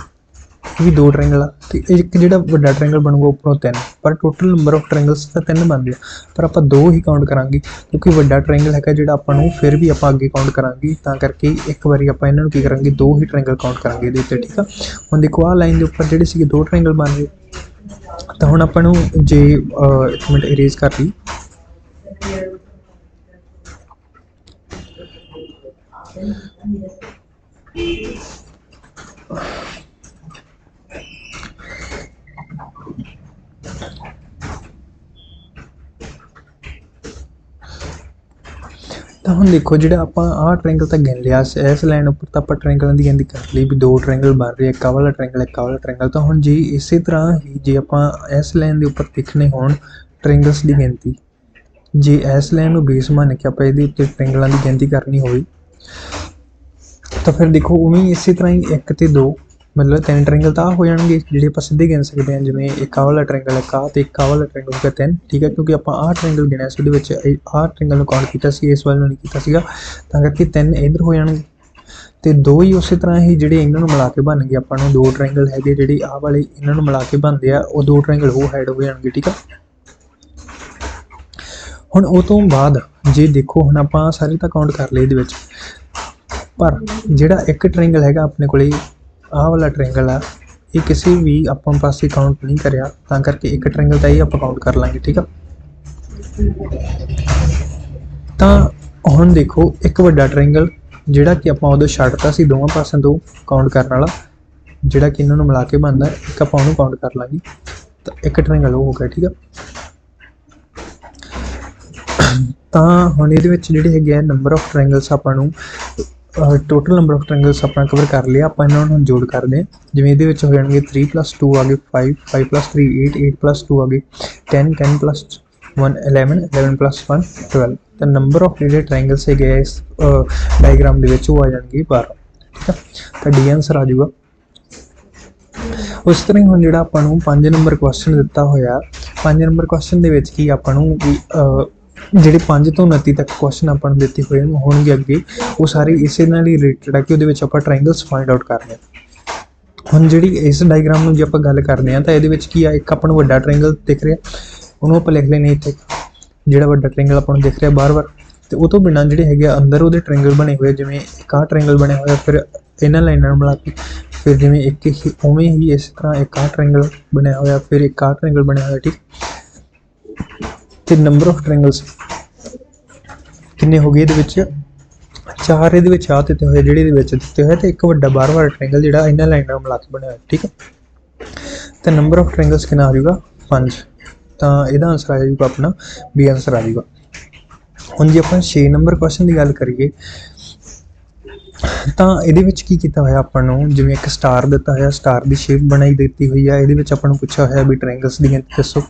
Speaker 1: ਇਹ ਵੀ 2 ਟ੍ਰਾਇੰਗਲ ਆ ਤੇ ਇੱਕ ਜਿਹੜਾ ਵੱਡਾ ਟ੍ਰਾਇੰਗਲ ਬਣੂਗਾ ਉੱਪਰੋਂ 3, ਪਰ ਟੋਟਲ ਨੰਬਰ ਆਫ ਟ੍ਰਾਇੰਗਲਸ ਤਾਂ 3 ਬਣਦੇ ਆ, ਪਰ ਆਪਾਂ 2 ਹੀ ਕਾਊਂਟ ਕਰਾਂਗੇ ਕਿਉਂਕਿ ਵੱਡਾ ਟ੍ਰਾਇੰਗਲ ਹੈਗਾ ਜਿਹੜਾ ਆਪਾਂ ਨੂੰ ਫਿਰ ਵੀ ਆਪਾਂ ਅੱਗੇ ਕਾਊਂਟ ਕਰਾਂਗੇ, ਤਾਂ ਕਰਕੇ ਇੱਕ ਵਾਰੀ ਆਪਾਂ ਇਹਨਾਂ ਨੂੰ ਕੀ ਕਰਾਂਗੇ, 2 ਹੀ ਟ੍ਰਾਇੰਗਲ ਕਾਊਂਟ ਕਰਾਂਗੇ ਇਹਦੇ ਉੱਤੇ, ਠੀਕ ਆ। ਹੁਣ ਦੇਖੋ ਆਹ ਲਾਈਨ ਦੇ ਉੱਪਰ ਜਿਹੜੇ ਸੀਗੇ 2 ਟ੍ਰਾਇੰਗਲ ਬਣ ਰਹੇ, ਤਾਂ ਹੁਣ ਆਪਾਂ ਨੂੰ ਜੇ ਇੱਕ ਮਿੰਟ ਇਰੇਜ਼ ਕਰ ਲਈ, ਤਾਂ ਹੁਣ ਦੇਖੋ ਜਿਹੜਾ ਆਪਾਂ ਆਹ ਟ੍ਰਾਇੰਗਲ ਤਾਂ ਗਿਣ ਲਿਆ, ਇਸ ਲਾਈਨ ਉੱਪਰ ਤਾਂ ਆਪਾਂ ਟ੍ਰਾਇੰਗਲਾਂ ਦੀ ਗਿਣਤੀ ਕਰ ਲਈ ਵੀ 2 ਟ੍ਰਾਇੰਗਲ ਬਣ ਰਹੇ, ਇੱਕ ਆਹ ਵਾਲਾ ਟ੍ਰਾਇੰਗਲ, ਇੱਕ ਆਹ ਵਾਲਾ ਟ੍ਰਾਇੰਗਲ। ਤਾਂ ਹੁਣ ਜੇ ਇਸੇ ਤਰ੍ਹਾਂ ਹੀ ਜੇ ਆਪਾਂ ਇਸ ਲਾਈਨ ਦੇ ਉੱਪਰ ਦੇਖਣੇ ਹੋਣ ਟ੍ਰਾਇੰਗਲਸ ਦੀ ਗਿਣਤੀ, ਜੇ ਇਸ ਲਾਈਨ ਨੂੰ ਬੇਸ ਮੰਨ ਕੇ ਆਪਾਂ ਇਹਦੇ ਉੱਤੇ ਟ੍ਰਾਇੰਗਲਾਂ ਦੀ ਗਿਣਤੀ ਕਰਨੀ ਹੋਵੇ ਤਾਂ ਫਿਰ ਦੇਖੋ ਉਵੇਂ ਹੀ ਇਸੇ ਤਰ੍ਹਾਂ ਹੀ 1 ਤੇ 2 ਮਤਲਬ 3 ਟ੍ਰਾਇੰਗਲ ਤਾਂ ਹੋ ਜਾਣਗੇ ਜਿਹੜੇ ਆਪਾਂ ਸਿੱਧੇ ਗਿਣ ਸਕਦੇ ਹਾਂ, ਜਿਵੇਂ ਇੱਕ ਆਹ ਵਾਲਾ ਟ੍ਰਾਇੰਗਲ, ਇੱਕ ਆਹ ਤੇ ਇੱਕ ਆਹ ਵਾਲਾ ਟ੍ਰਾਇੰਗਲ ਹੋ ਗਿਆ 3, ਠੀਕ ਹੈ। ਕਿਉਂਕਿ ਆਪਾਂ ਆਹ ਟ੍ਰਾਇੰਗਲ ਗਿਣਿਆ ਸੀ, ਉਹਦੇ ਵਿੱਚ ਆਹ ਟ੍ਰਾਇੰਗਲ ਨੂੰ ਕਾਊਂਟ ਕੀਤਾ ਸੀ, ਇਸ ਵਾਲੇ ਨੂੰ ਨਹੀਂ ਕੀਤਾ ਸੀਗਾ, ਤਾਂ ਕਰਕੇ 3 ਇੱਧਰ ਹੋ ਜਾਣਗੇ ਤੇ 2 ਹੀ ਉਸੇ ਤਰ੍ਹਾਂ ਹੀ ਜਿਹੜੇ ਇਹਨਾਂ ਨੂੰ ਮਿਲਾ ਕੇ ਬਣ ਗਏ। ਆਪਾਂ ਨੂੰ 2 ਟ੍ਰਾਇੰਗਲ ਹੈਗੇ ਜਿਹੜੇ ਆਹ ਵਾਲੇ ਇਹਨਾਂ ਨੂੰ ਮਿਲਾ ਕੇ ਬਣਦੇ ਆ, ਉਹ 2 ਟ੍ਰਾਇੰਗਲ ਉਹ ਹੈਡ ਹੋ ਜਾਣਗੇ, ਠੀਕ ਆ। ਹੁਣ ਉਹ ਤੋਂ ਬਾਅਦ ਜੇ ਦੇਖੋ ਹੁਣ ਆਪਾਂ ਸਾਰੇ ਤਾਂ ਕਾਊਂਟ ਕਰ ਲਏ ਇਹਦੇ ਵਿੱਚ, ਪਰ ਜਿਹੜਾ ਇੱਕ ਟ੍ਰਾਇੰਗਲ ਹੈਗਾ ਆਪਣੇ ਕੋਲੇ ਆਹ ਵਾਲਾ ਟ੍ਰਾਇੰਗਲ ਆ, ਇਹ ਕਿਸੇ ਵੀ ਆਪਾਂ ਪਾਸੇ ਕਾਊਂਟ ਨਹੀਂ ਕਰਿਆ, ਤਾਂ ਕਰਕੇ ਇੱਕ ਟ੍ਰਾਇੰਗਲ ਤਾਂ ਇਹ ਆਪਾਂ ਕਾਊਂਟ ਕਰ ਲਾਂਗੇ, ਠੀਕ ਆ। ਤਾਂ ਹੁਣ ਦੇਖੋ ਇੱਕ ਵੱਡਾ ਟ੍ਰਾਇੰਗਲ ਜਿਹੜਾ ਕਿ ਆਪਾਂ ਉਦੋਂ ਛੱਡਤਾ ਸੀ ਦੋਵਾਂ ਪਾਸਿਆਂ ਤੋਂ ਕਾਊਂਟ ਕਰਨ ਵਾਲਾ, ਜਿਹੜਾ ਕਿ ਇਹਨਾਂ ਨੂੰ ਮਿਲਾ ਕੇ ਬਣਦਾ, ਇੱਕ ਆਪਾਂ ਉਹਨੂੰ ਕਾਊਂਟ ਕਰ ਲਾਂਗੇ, ਤਾਂ ਇੱਕ ਟ੍ਰਾਇੰਗਲ ਉਹ ਹੋ ਗਿਆ, ਠੀਕ ਆ। ਤਾਂ ਹੁਣ ਇਹਦੇ ਵਿੱਚ ਜਿਹੜੇ ਹੈਗੇ ਆ ਨੰਬਰ ਆਫ ਟ੍ਰਾਇੰਗਲਸ ਆਪਾਂ ਨੂੰ ਟੋਟਲ ਨੰਬਰ ਆਫ ਟ੍ਰਾਇੰਗਲਸ ਆਪਣਾ ਕਵਰ ਕਰ ਲਿਆ। ਆਪਾਂ ਇਹਨਾਂ ਨੂੰ ਜੋੜ ਕਰਦੇ ਹਾਂ, ਜਿਵੇਂ ਇਹਦੇ ਵਿੱਚ ਹੋ ਜਾਣਗੇ 3 + 2 ਆ ਗਏ 5, 5 + 3 8, 8 + 2 ਆ ਗਏ 10, 10 + 1 11, 11 + 1 12। ਤਾਂ ਨੰਬਰ ਆਫ ਜਿਹੜੇ ਟ੍ਰਾਇੰਗਲਸ ਹੈਗੇ ਇਸ ਡਾਇਗਰਾਮ ਦੇ ਵਿੱਚ ਉਹ ਆ ਜਾਣਗੇ 12, ਠੀਕ ਆ। ਤਾਂ ਡੀ ਆਂਸਰ ਆ ਜਾਊਗਾ। ਉਸ ਤਰ੍ਹਾਂ ਹੀ ਹੁਣ ਜਿਹੜਾ ਆਪਾਂ ਨੂੰ 5 ਨੰਬਰ ਕੁਐਸਚਨ ਦਿੱਤਾ ਹੋਇਆ, 5 ਨੰਬਰ ਕੁਐਸਚਨ ਦੇ ਵਿੱਚ ਕੀ ਆਪਾਂ ਨੂੰ ਵੀ ਜਿਹੜੇ 5 ਤੋਂ 29 ਤੱਕ ਕੁਐਸਚਨ ਆਪਾਂ ਨੂੰ ਦਿੱਤੇ ਹੋਏ ਹੋਣਗੇ ਅੱਗੇ, ਉਹ ਸਾਰੇ ਇਸੇ ਨਾਲ ਹੀ ਰਿਲੇਟਡ ਆ ਕਿ ਉਹਦੇ ਵਿੱਚ ਆਪਾਂ ਟ੍ਰਾਇੰਗਲਸ ਫਾਈਂਡ ਆਊਟ ਕਰਨੇ ਆ। ਹੁਣ ਜਿਹੜੀ ਇਸ ਡਾਇਗਰਾਮ ਨੂੰ ਜੇ ਆਪਾਂ ਗੱਲ ਕਰਦੇ ਹਾਂ ਤਾਂ ਇਹਦੇ ਵਿੱਚ ਕੀ ਆ, ਇੱਕ ਆਪਾਂ ਨੂੰ ਵੱਡਾ ਟ੍ਰਾਇੰਗਲ ਦਿਖ ਰਿਹਾ, ਉਹਨੂੰ ਆਪਾਂ ਲਿਖ ਲੈਣੇ ਇੱਥੇ, ਜਿਹੜਾ ਵੱਡਾ ਟ੍ਰਾਇੰਗਲ ਆਪਾਂ ਨੂੰ ਦਿਖ ਰਿਹਾ ਬਾਰ-ਬਾਰ। ਤੇ ਉਹ ਤੋਂ ਬਿਨਾਂ ਜਿਹੜੇ ਹੈਗੇ ਅੰਦਰ ਉਹਦੇ ਟ੍ਰਾਇੰਗਲ ਬਣੇ ਹੋਏ, ਜਿਵੇਂ ਇੱਕ ਆਹ ਟ੍ਰਾਇੰਗਲ ਬਣਿਆ ਹੋਇਆ, ਫਿਰ ਇਹਨਾਂ ਲਾਈਨਾਂ ਨੂੰ ਮਿਲਾ ਕੇ ਫਿਰ ਜਿਵੇਂ ਇੱਕ ਹੀ ਉਵੇਂ ਹੀ ਇਸ ਤਰ੍ਹਾਂ ਇੱਕ ਆਹ ਟ੍ਰਾਇੰਗਲ ਬਣਿਆ ਹੋਇਆ, ਫਿਰ ਇੱਕ ਆਹ ਟ੍ਰਾਇੰਗਲ ਬਣਿਆ ਹੋਇਆ, ਠੀਕ। ਤੇ ਨੰਬਰ ਆਫ ਟ੍ਰਾਇੰਗਲਸ ਕਿੰਨੇ ਹੋ ਗਏ ਇਹਦੇ ਵਿੱਚ, 4 ਇਹਦੇ ਵਿੱਚ ਆ ਦਿੱਤੇ ਹੋਏ ਜਿਹੜੇ ਇਹਦੇ ਵਿੱਚ ਦਿੱਤੇ ਹੋਏ, ਤੇ ਇੱਕ ਵੱਡਾ ਬਾਰ-ਬਾਰ ਟ੍ਰਾਇੰਗਲ ਜਿਹੜਾ ਇਹਨਾਂ ਲਾਈਨਾਂ ਨੂੰ ਮਿਲਾ ਕੇ ਬਣਿਆ ਹੋਇਆ, ਠੀਕ ਹੈ। ਤੇ ਨੰਬਰ ਆਫ ਟ੍ਰਾਇੰਗਲਸ ਕਿੰਨਾ ਆ ਜਾਊਗਾ 5। ਤਾਂ ਇਹਦਾ ਆਂਸਰ ਆ ਜਾਊਗਾ ਆਪਣਾ ਬੀ ਆਂਸਰ ਆ ਜਾਊਗਾ। ਹੁਣ ਜੇ ਆਪਾਂ 6 ਨੰਬਰ ਕੁਐਸਚਨ ਦੀ ਗੱਲ ਕਰੀਏ ਤਾਂ ਇਹਦੇ ਵਿੱਚ ਕੀ ਕੀਤਾ ਹੋਇਆ ਆਪਾਂ ਨੂੰ, ਜਿਵੇਂ ਇੱਕ ਸਟਾਰ ਦਿੱਤਾ ਹੋਇਆ, ਸਟਾਰ ਦੀ ਸ਼ੇਪ ਬਣਾਈ ਦਿੱਤੀ ਹੋਈ ਆ, ਇਹਦੇ ਵਿੱਚ ਆਪਾਂ ਨੂੰ ਪੁੱਛਿਆ ਹੋਇਆ ਵੀ ਟ੍ਰਾਇੰਗਲਸ ਦੀ ਗਿਣਤੀ ਦੱਸੋ।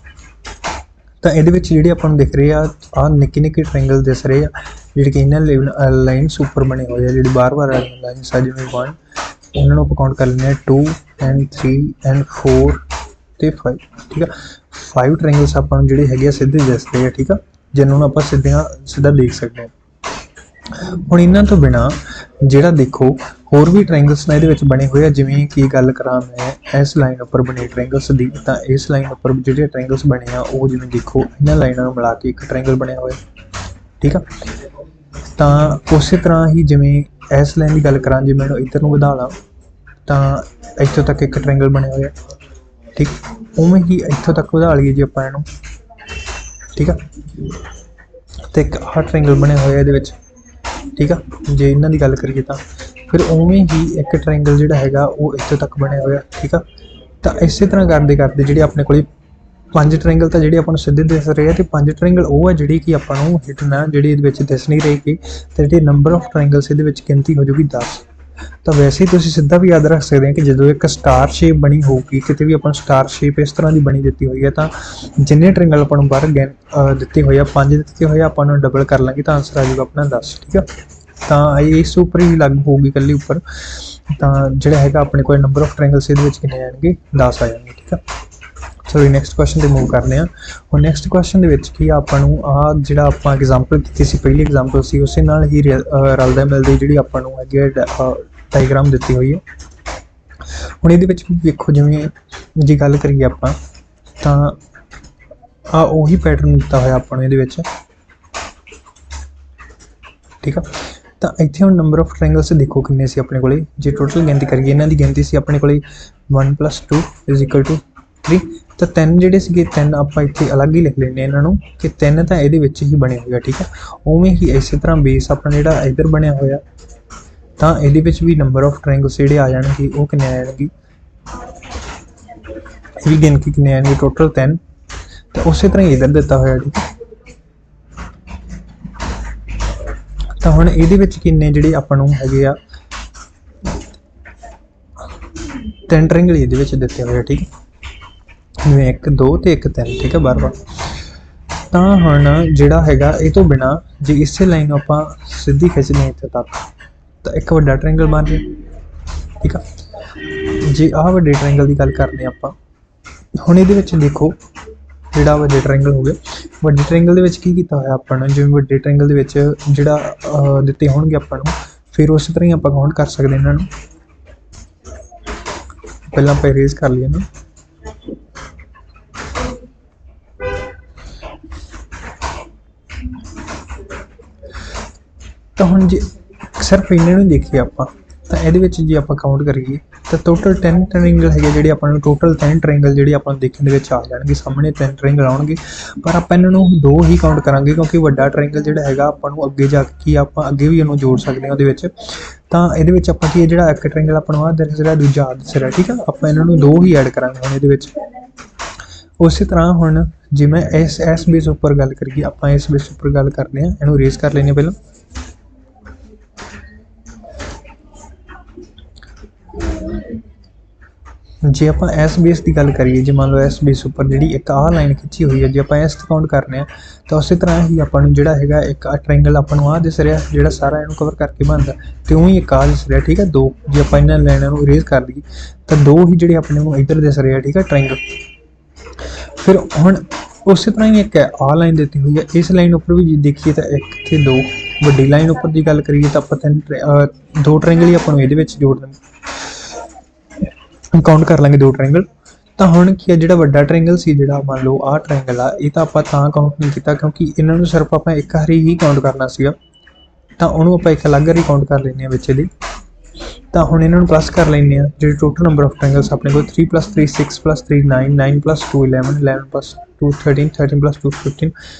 Speaker 1: ਤਾਂ ਇਹਦੇ ਵਿੱਚ ਜਿਹੜੇ ਆਪਾਂ ਨੂੰ ਦਿਖ ਰਹੇ ਆ ਆਹ ਨਿੱਕੇ ਨਿੱਕੇ ਟ੍ਰਾਇੰਗਲ ਦਿਸ ਰਹੇ ਆ, ਜਿਹੜੇ ਕਿ ਇਹਨਾਂ ਲਾਈਨਸ ਉੱਪਰ ਬਣੇ ਹੋਏ ਆ, ਜਿਹੜੀ ਬਾਰ-ਬਾਰ ਵਾਲੀਆਂ ਲਾਈਨਸ ਆ, ਜਿਵੇਂ 1 ਇਹਨਾਂ ਨੂੰ ਆਪਾਂ ਕਾਊਂਟ ਕਰ ਲੈਂਦੇ ਹਾਂ 2 and 3 and 4 ਤੇ 5, ਠੀਕ ਆ। 5 ਟ੍ਰਾਇੰਗਲਸ ਆਪਾਂ ਨੂੰ ਜਿਹੜੇ ਹੈਗੇ ਆ ਸਿੱਧੇ ਦਿਸ ਰਹੇ ਆ, ਠੀਕ ਆ, ਜਿਹਨਾਂ ਨੂੰ ਆਪਾਂ ਸਿੱਧਾ ਦੇਖ ਸਕਦੇ ਹਾਂ। ਹੁਣ ਇਹਨਾਂ ਤੋਂ ਬਿਨਾਂ ਜਿਹੜਾ ਦੇਖੋ ਹੋਰ ਵੀ ਟ੍ਰਾਇੰਗਲਸ ਨੇ ਇਹਦੇ ਵਿੱਚ ਬਣੇ ਹੋਏ ਆ, ਜਿਵੇਂ ਕਿ ਗੱਲ ਕਰਾਂ ਮੈਂ ਇਸ ਲਾਈਨ ਉੱਪਰ ਬਣੇ ਟ੍ਰਾਇੰਗਲਸ ਦੀ, ਤਾਂ ਇਸ ਲਾਈਨ ਉੱਪਰ ਜਿਹੜੇ ਟ੍ਰਾਇੰਗਲਸ ਬਣੇ ਆ ਉਹ ਜਿਵੇਂ ਦੇਖੋ ਇਹਨਾਂ ਲਾਈਨਾਂ ਨੂੰ ਮਿਲਾ ਕੇ ਇੱਕ ਟ੍ਰਾਇੰਗਲ ਬਣਿਆ ਹੋਇਆ, ਠੀਕ ਆ। ਤਾਂ ਉਸੇ ਤਰ੍ਹਾਂ ਹੀ ਜਿਵੇਂ ਇਸ ਲਾਈਨ ਦੀ ਗੱਲ ਕਰਾਂ, ਜੇ ਮੈਨੂੰ ਇੱਧਰ ਨੂੰ ਵਧਾ ਲਾਂ ਤਾਂ ਇੱਥੋਂ ਤੱਕ ਇੱਕ ਟ੍ਰਾਇੰਗਲ ਬਣਿਆ ਹੋਇਆ, ਠੀਕ। ਉਵੇਂ ਹੀ ਇੱਥੋਂ ਤੱਕ ਵਧਾ ਲਈਏ ਜੇ ਆਪਾਂ ਇਹਨੂੰ, ਠੀਕ ਆ, ਤੇ ਇੱਕ ਆਹ ਟ੍ਰਾਇੰਗਲ ਬਣਿਆ ਹੋਇਆ ਇਹਦੇ ਵਿੱਚ, ਠੀਕ ਆ। ਜੇ ਇਹਨਾਂ ਦੀ ਗੱਲ ਕਰੀਏ ਤਾਂ ਫਿਰ ਉਵੇਂ ਹੀ ਇੱਕ ਟ੍ਰਾਇੰਗਲ ਜਿਹੜਾ ਹੈਗਾ ਉਹ ਇੱਥੋਂ ਤੱਕ ਬਣਿਆ ਹੋਇਆ, ਠੀਕ ਆ। ਤਾਂ ਇਸੇ ਤਰ੍ਹਾਂ ਕਰਦੇ ਕਰਦੇ ਜਿਹੜੇ ਆਪਣੇ ਕੋਲ 5 ਟ੍ਰਾਇੰਗਲ ਤਾਂ ਜਿਹੜੇ ਆਪਾਂ ਨੂੰ ਸਿੱਧੇ ਦਿਸ ਰਹੇ ਆ, ਤੇ 5 ਟ੍ਰਾਇੰਗਲ ਉਹ ਆ ਜਿਹੜੀ ਕਿ ਆਪਾਂ ਨੂੰ ਹਿਡਨ ਆ, ਜਿਹੜੀ ਇਹਦੇ ਵਿੱਚ ਦਿਸ ਨਹੀਂ ਰਹੇਗੀ। ਤੇ ਜਿਹੜੇ ਨੰਬਰ ਆਫ ਟ੍ਰਾਇੰਗਲਸ ਇਹਦੇ ਵਿੱਚ ਗਿਣਤੀ ਹੋ ਜਾਊਗੀ 10, ਤਾਂ ਵੈਸੇ ਹੀ ਤੁਸੀਂ ਸਿੱਧਾ ਵੀ याद रख सकते हैं कि ਜਦੋਂ ਇੱਕ ਸਟਾਰ ਸ਼ੇਪ ਬਣੀ ਹੋਊਗੀ ਕਿਤੇ ਵੀ ਆਪਾਂ ਨੂੰ ਸਟਾਰ ਸ਼ੇਪ ਇਸ ਤਰ੍ਹਾਂ ਦੀ ਬਣੀ ਦਿੱਤੀ ਹੋਈ ਹੈ ਤਾਂ ਜਿੰਨੇ ਟ੍ਰਾਇੰਗਲ ਆਪਾਂ ਨੂੰ ਬਾਹਰ ਦਿੱਤੇ ਹੋਏ ਆ 5 ਦਿੱਤੇ ਹੋਏ ਆ ਆਪਾਂ ਨੂੰ ਡਬਲ ਕਰ ਲਾਂਗੇ ਤਾਂ ਆਨਸਰ ਆ ਜਾਊਗਾ ਆਪਣਾ 10 ਠੀਕ ਆ। ਤਾਂ ਇਸ ਉੱਪਰ ਹੀ ਲਾਗੂ ਹੋਊਗੀ ਇਕੱਲੀ ਉੱਪਰ ਤਾਂ ਜਿਹੜਾ ਹੈਗਾ ਆਪਣੇ ਕੋਲ ਨੰਬਰ ਆਫ ਟ੍ਰਾਇੰਗਲਸ ਇਹਦੇ ਵਿੱਚ ਕਿੰਨੇ ਆਣਗੇ 10 ਆ ਜਾਣਗੇ ਠੀਕ ਆ। ਚਲੋ ਨੈਕਸਟ ਕੁਐਸਚਨ ਤੇ मूव करने ਹੁਣ ਨੈਕਸਟ ਕੁਐਸਚਨ ਦੇ ਵਿੱਚ ਕੀ ਆਪਾਂ ਨੂੰ ਆ ਜਿਹੜਾ ਆਪਾਂ ਐਗਜ਼ਾਮਪਲ ਕੀਤੀ ਸੀ ਪਹਿਲੀ ਐਗਜ਼ਾਮਪਲ ਸੀ ਉਸੇ ਨਾਲ ਹੀ ਰਲਦਾ ਮਿਲਦੀ ਜਿਹੜੀ ਆਪਾਂ ਨੂੰ ਹੈਗੀ ਡਾਇਗਰਾਮ ਦਿੱਤੀ ਹੋਈ ਹੈ। ਹੁਣ ਇਹਦੇ ਵਿੱਚ ਵੇਖੋ ਜਿਵੇਂ ਜੇ ਗੱਲ ਕਰੀਏ ਆਪਾਂ ਤਾਂ ਆ ਉਹੀ ਪੈਟਰਨ ਦਿੱਤਾ ਹੋਇਆ ਆਪਾਂ ਨੂੰ ਇਹਦੇ ਵਿੱਚ ਠੀਕ ਆ। ਤਾਂ ਇੱਥੇ ਹੁਣ ਨੰਬਰ ਆਫ ਟ੍ਰਾਇੰਗਲਸ ਦੇਖੋ ਕਿੰਨੇ ਸੀ ਆਪਣੇ ਕੋਲੇ ਜੇ ਟੋਟਲ ਗਿਣਤੀ ਕਰੀਏ ਇਹਨਾਂ ਦੀ ਗਿਣਤੀ ਸੀ ਆਪਣੇ ਕੋਲੇ 1 + 2 = 3 ਤਾਂ 3 ਜਿਹੜੇ ਸੀਗੇ 3 ਆਪਾਂ ਇੱਥੇ ਅਲੱਗ ਹੀ ਲਿਖ ਲੈਂਦੇ ਇਹਨਾਂ ਨੂੰ ਕਿ 3 ਤਾਂ ਇਹਦੇ ਵਿੱਚ ਹੀ ਬਣੇ ਹੋਏ ਆ ਠੀਕ ਆ। ਉਵੇਂ ਹੀ ਇਸੇ ਤਰ੍ਹਾਂ ਬੇਸ ਆਪਣਾ ਜਿਹੜਾ ਇੱਧਰ ਬਣਿਆ ਹੋਇਆ ਤਾਂ ਇਹਦੇ ਵਿੱਚ ਵੀ ਨੰਬਰ ਆਫ ਟ੍ਰਾਇੰਗਲਸ ਜਿਹੜੇ ਆ ਜਾਣਗੇ ਉਹ ਕਿੰਨੇ ਆ ਜਾਣਗੇ ਇਹ ਵੀ ਗਿਣਤੀ ਕਿੰਨੇ ਆਣਗੇ ਟੋਟਲ 3 ਤੇ ਉਸੇ ਤਰ੍ਹਾਂ ਹੀ ਇੱਧਰ ਦਿੱਤਾ ਹੋਇਆ ਠੀਕ ਤਾਂ ਹੁਣ ਇਹਦੇ ਵਿੱਚ ਕਿੰਨੇ ਜਿਹੜੇ ਆਪਾਂ ਨੂੰ ਹੈਗੇ ਆ 3 ਟ੍ਰਾਇੰਗਲ ਇਹਦੇ ਵਿੱਚ ਦਿੱਤੇ ਹੋਏ ਆ ਠੀਕ ਜਿਵੇਂ 1 2 ਤੇ 1 3 ਠੀਕ ਹੈ ਬਾਰ-ਬਾਰ। ਤਾਂ ਹੁਣ ਜਿਹੜਾ ਹੈਗਾ ਇਹ ਤੋਂ ਬਿਨਾ ਜੇ ਇਸੇ ਲਾਈਨ ਨੂੰ ਆਪਾਂ ਸਿੱਧੀ ਖਿੱਚਦੇ ਹਾਂ ਇੱਥੇ ਤੱਕ ਤਾਂ ਇੱਕ ਵੱਡਾ ਟ੍ਰਾਇੰਗਲ ਬਣ ਰਿਹਾ ਠੀਕ ਆ। ਜੇ ਆਹ ਵੱਡੇ ਟ੍ਰਾਇੰਗਲ ਦੀ ਗੱਲ ਕਰਦੇ ਆਪਾਂ ਹੁਣ ਇਹਦੇ ਵਿੱਚ ਦੇਖੋ ਜਿਹੜਾ ਵੱਡੇ ਟ੍ਰਾਇੰਗਲ ਹੋ ਗਿਆ ਵੱਡੇ ਟ੍ਰਾਇੰਗਲ ਦੇ ਵਿੱਚ ਕੀ ਕੀਤਾ ਹੋਇਆ ਆਪਾਂ ਨੇ ਜਿਵੇਂ ਵੱਡੇ ਟ੍ਰਾਇੰਗਲ ਦੇ ਵਿੱਚ ਜਿਹੜਾ ਦਿੱਤੇ ਹੋਣਗੇ ਆਪਾਂ ਨੂੰ ਫਿਰ ਉਸੇ ਤਰ੍ਹਾਂ ਹੀ ਆਪਾਂ ਕਾਊਂਟ ਕਰ ਸਕਦੇ ਇਹਨਾਂ ਨੂੰ। ਪਹਿਲਾਂ ਆਪਾਂ ਇਰੇਜ਼ ਕਰ ਲਈਏ ਨਾ ਤਾਂ ਹੁਣ ਜੇ ਸਿਰਫ ਇਹਨਾਂ ਨੂੰ ਦੇਖੀਏ ਆਪਾਂ ਤਾਂ ਇਹਦੇ ਵਿੱਚ ਜੇ ਆਪਾਂ ਕਾਊਂਟ ਕਰੀਏ ਤਾਂ ਟੋਟਲ 10 ਟ੍ਰਾਇੰਗਲ ਹੈਗੇ ਜਿਹੜੇ ਆਪਾਂ ਨੂੰ ਟੋਟਲ 10 ਟ੍ਰਾਇੰਗਲ ਜਿਹੜੇ ਆਪਾਂ ਨੂੰ ਦੇਖਣ ਦੇ ਵਿੱਚ ਆ ਜਾਣਗੇ ਸਾਹਮਣੇ 10 ਟ੍ਰਾਇੰਗਲ ਆਉਣਗੇ ਪਰ ਆਪਾਂ ਇਹਨਾਂ ਨੂੰ 2 ਹੀ ਕਾਊਂਟ ਕਰਾਂਗੇ ਕਿਉਂਕਿ ਵੱਡਾ ਟ੍ਰਾਇੰਗਲ ਜਿਹੜਾ ਹੈਗਾ ਆਪਾਂ ਨੂੰ ਅੱਗੇ ਜਾ ਕੇ ਆਪਾਂ ਅੱਗੇ ਵੀ ਇਹਨੂੰ ਜੋੜ ਸਕਦੇ ਹਾਂ ਉਹਦੇ ਵਿੱਚ। ਤਾਂ ਇਹਦੇ ਵਿੱਚ ਆਪਾਂ ਕੀ ਜਿਹੜਾ ਇੱਕ ਟ੍ਰਾਇੰਗਲ ਆਪਾਂ ਨੂੰ ਆਹ ਦਿਸ ਰਿਹਾ ਦੂਜਾ ਆਹ ਦਿਸ ਰਿਹਾ ਠੀਕ ਆ ਆਪਾਂ ਇਹਨਾਂ ਨੂੰ 2 ਹੀ ਐਡ ਕਰਾਂਗੇ ਹੁਣ ਇਹਦੇ ਵਿੱਚ। ਉਸੇ ਤਰ੍ਹਾਂ ਹੁਣ ਜੇ ਮੈਂ ਇਸ ਬੇਸ ਉੱਪਰ ਗੱਲ ਕਰੀਏ ਆਪਾਂ ਇਸ ਬੇਸ ਉੱਪਰ ਗੱਲ ਕਰਦੇ ਹਾਂ ਇਹਨੂੰ ਇਰੇਜ਼ ਕਰ ਲੈਂਦੇ ਪਹਿਲਾਂ। ਜੇ ਆਪਾਂ ਇਸ ਬੇਸ ਦੀ ਗੱਲ ਕਰੀਏ ਜੇ ਮੰਨ ਲਓ ਇਸ ਬੇਸ ਉੱਪਰ ਜਿਹੜੀ ਇੱਕ ਆਹ ਲਾਈਨ ਖਿੱਚੀ ਹੋਈ ਹੈ ਜੇ ਆਪਾਂ ਇਸ ਤੇ ਕਾਊਂਟ ਕਰਨੇ ਆ ਤਾਂ ਉਸੇ ਤਰ੍ਹਾਂ ਹੀ ਆਪਾਂ ਨੂੰ ਜਿਹੜਾ ਹੈਗਾ ਇੱਕ ਟ੍ਰਾਇੰਗਲ ਆਪਾਂ ਨੂੰ ਆਹ ਦਿਸ ਰਿਹਾ ਜਿਹੜਾ ਸਾਰਾ ਇਹਨੂੰ ਕਵਰ ਕਰਕੇ ਬਣਦਾ ਤੇ ਉਹੀ ਇੱਕ ਆਹ ਦਿਸ ਰਿਹਾ ਠੀਕ ਹੈ 2 ਜੇ ਆਪਾਂ ਇਹਨਾਂ ਲਾਈਨਾਂ ਨੂੰ ਇਰੇਜ਼ ਕਰ ਦਈਏ ਤਾਂ 2 ਹੀ ਜਿਹੜੇ ਆਪਣੇ ਨੂੰ ਇੱਧਰ ਦਿਸ ਰਿਹਾ ਠੀਕ ਹੈ ਟ੍ਰਾਇੰਗਲ। ਫਿਰ ਹੁਣ ਉਸੇ ਤਰ੍ਹਾਂ ਹੀ ਇੱਕ ਆਹ ਲਾਈਨ ਦਿੱਤੀ ਹੋਈ ਹੈ ਇਸ ਲਾਈਨ ਉੱਪਰ ਵੀ ਜੇ ਦੇਖੀਏ ਤਾਂ 1 ਤੇ 2 ਵੱਡੀ ਲਾਈਨ ਉੱਪਰ ਦੀ ਗੱਲ ਕਰੀਏ ਤਾਂ ਆਪਾਂ 2 ਟ੍ਰਾਇੰਗਲ ਹੀ ਆਪਾਂ ਨੂੰ ਇਹਦੇ ਵਿੱਚ ਜੋੜ ਦੇਣੇ ਕਾਊਂਟ ਕਰ ਲਾਂਗੇ 2 ਟ੍ਰਾਇੰਗਲ। ਤਾਂ ਹੁਣ ਕੀ ਹੈ ਜਿਹੜਾ ਵੱਡਾ ਟ੍ਰਾਇੰਗਲ ਸੀ ਜਿਹੜਾ ਮੰਨ ਲਓ ਆਹ ਟ੍ਰਾਇੰਗਲ ਆ ਇਹ ਤਾਂ ਆਪਾਂ ਤਾਂ ਕਾਊਂਟ ਨਹੀਂ ਕੀਤਾ ਕਿਉਂਕਿ ਇਹਨਾਂ ਨੂੰ ਸਿਰਫ ਆਪਾਂ ਇੱਕ ਵਾਰੀ ਹੀ ਕਾਊਂਟ ਕਰਨਾ ਸੀਗਾ ਤਾਂ ਉਹਨੂੰ ਆਪਾਂ ਇੱਕ ਅਲੱਗ ਹੀ ਕਾਊਂਟ ਕਰ ਲੈਂਦੇ ਹਾਂ ਵਿੱਚ ਇਹਦੇ। ਤਾਂ ਹੁਣ ਇਹਨਾਂ ਨੂੰ ਪਲੱਸ ਕਰ ਲੈਂਦੇ ਹਾਂ ਜਿਹੜੇ ਟੋਟਲ ਨੰਬਰ ਆਫ ਟ੍ਰਾਇੰਗਲਸ ਆਪਣੇ ਕੋਲ 3 + 3 6 + 3 9 9 + 2 11 11 + 2 13 13 + 2 15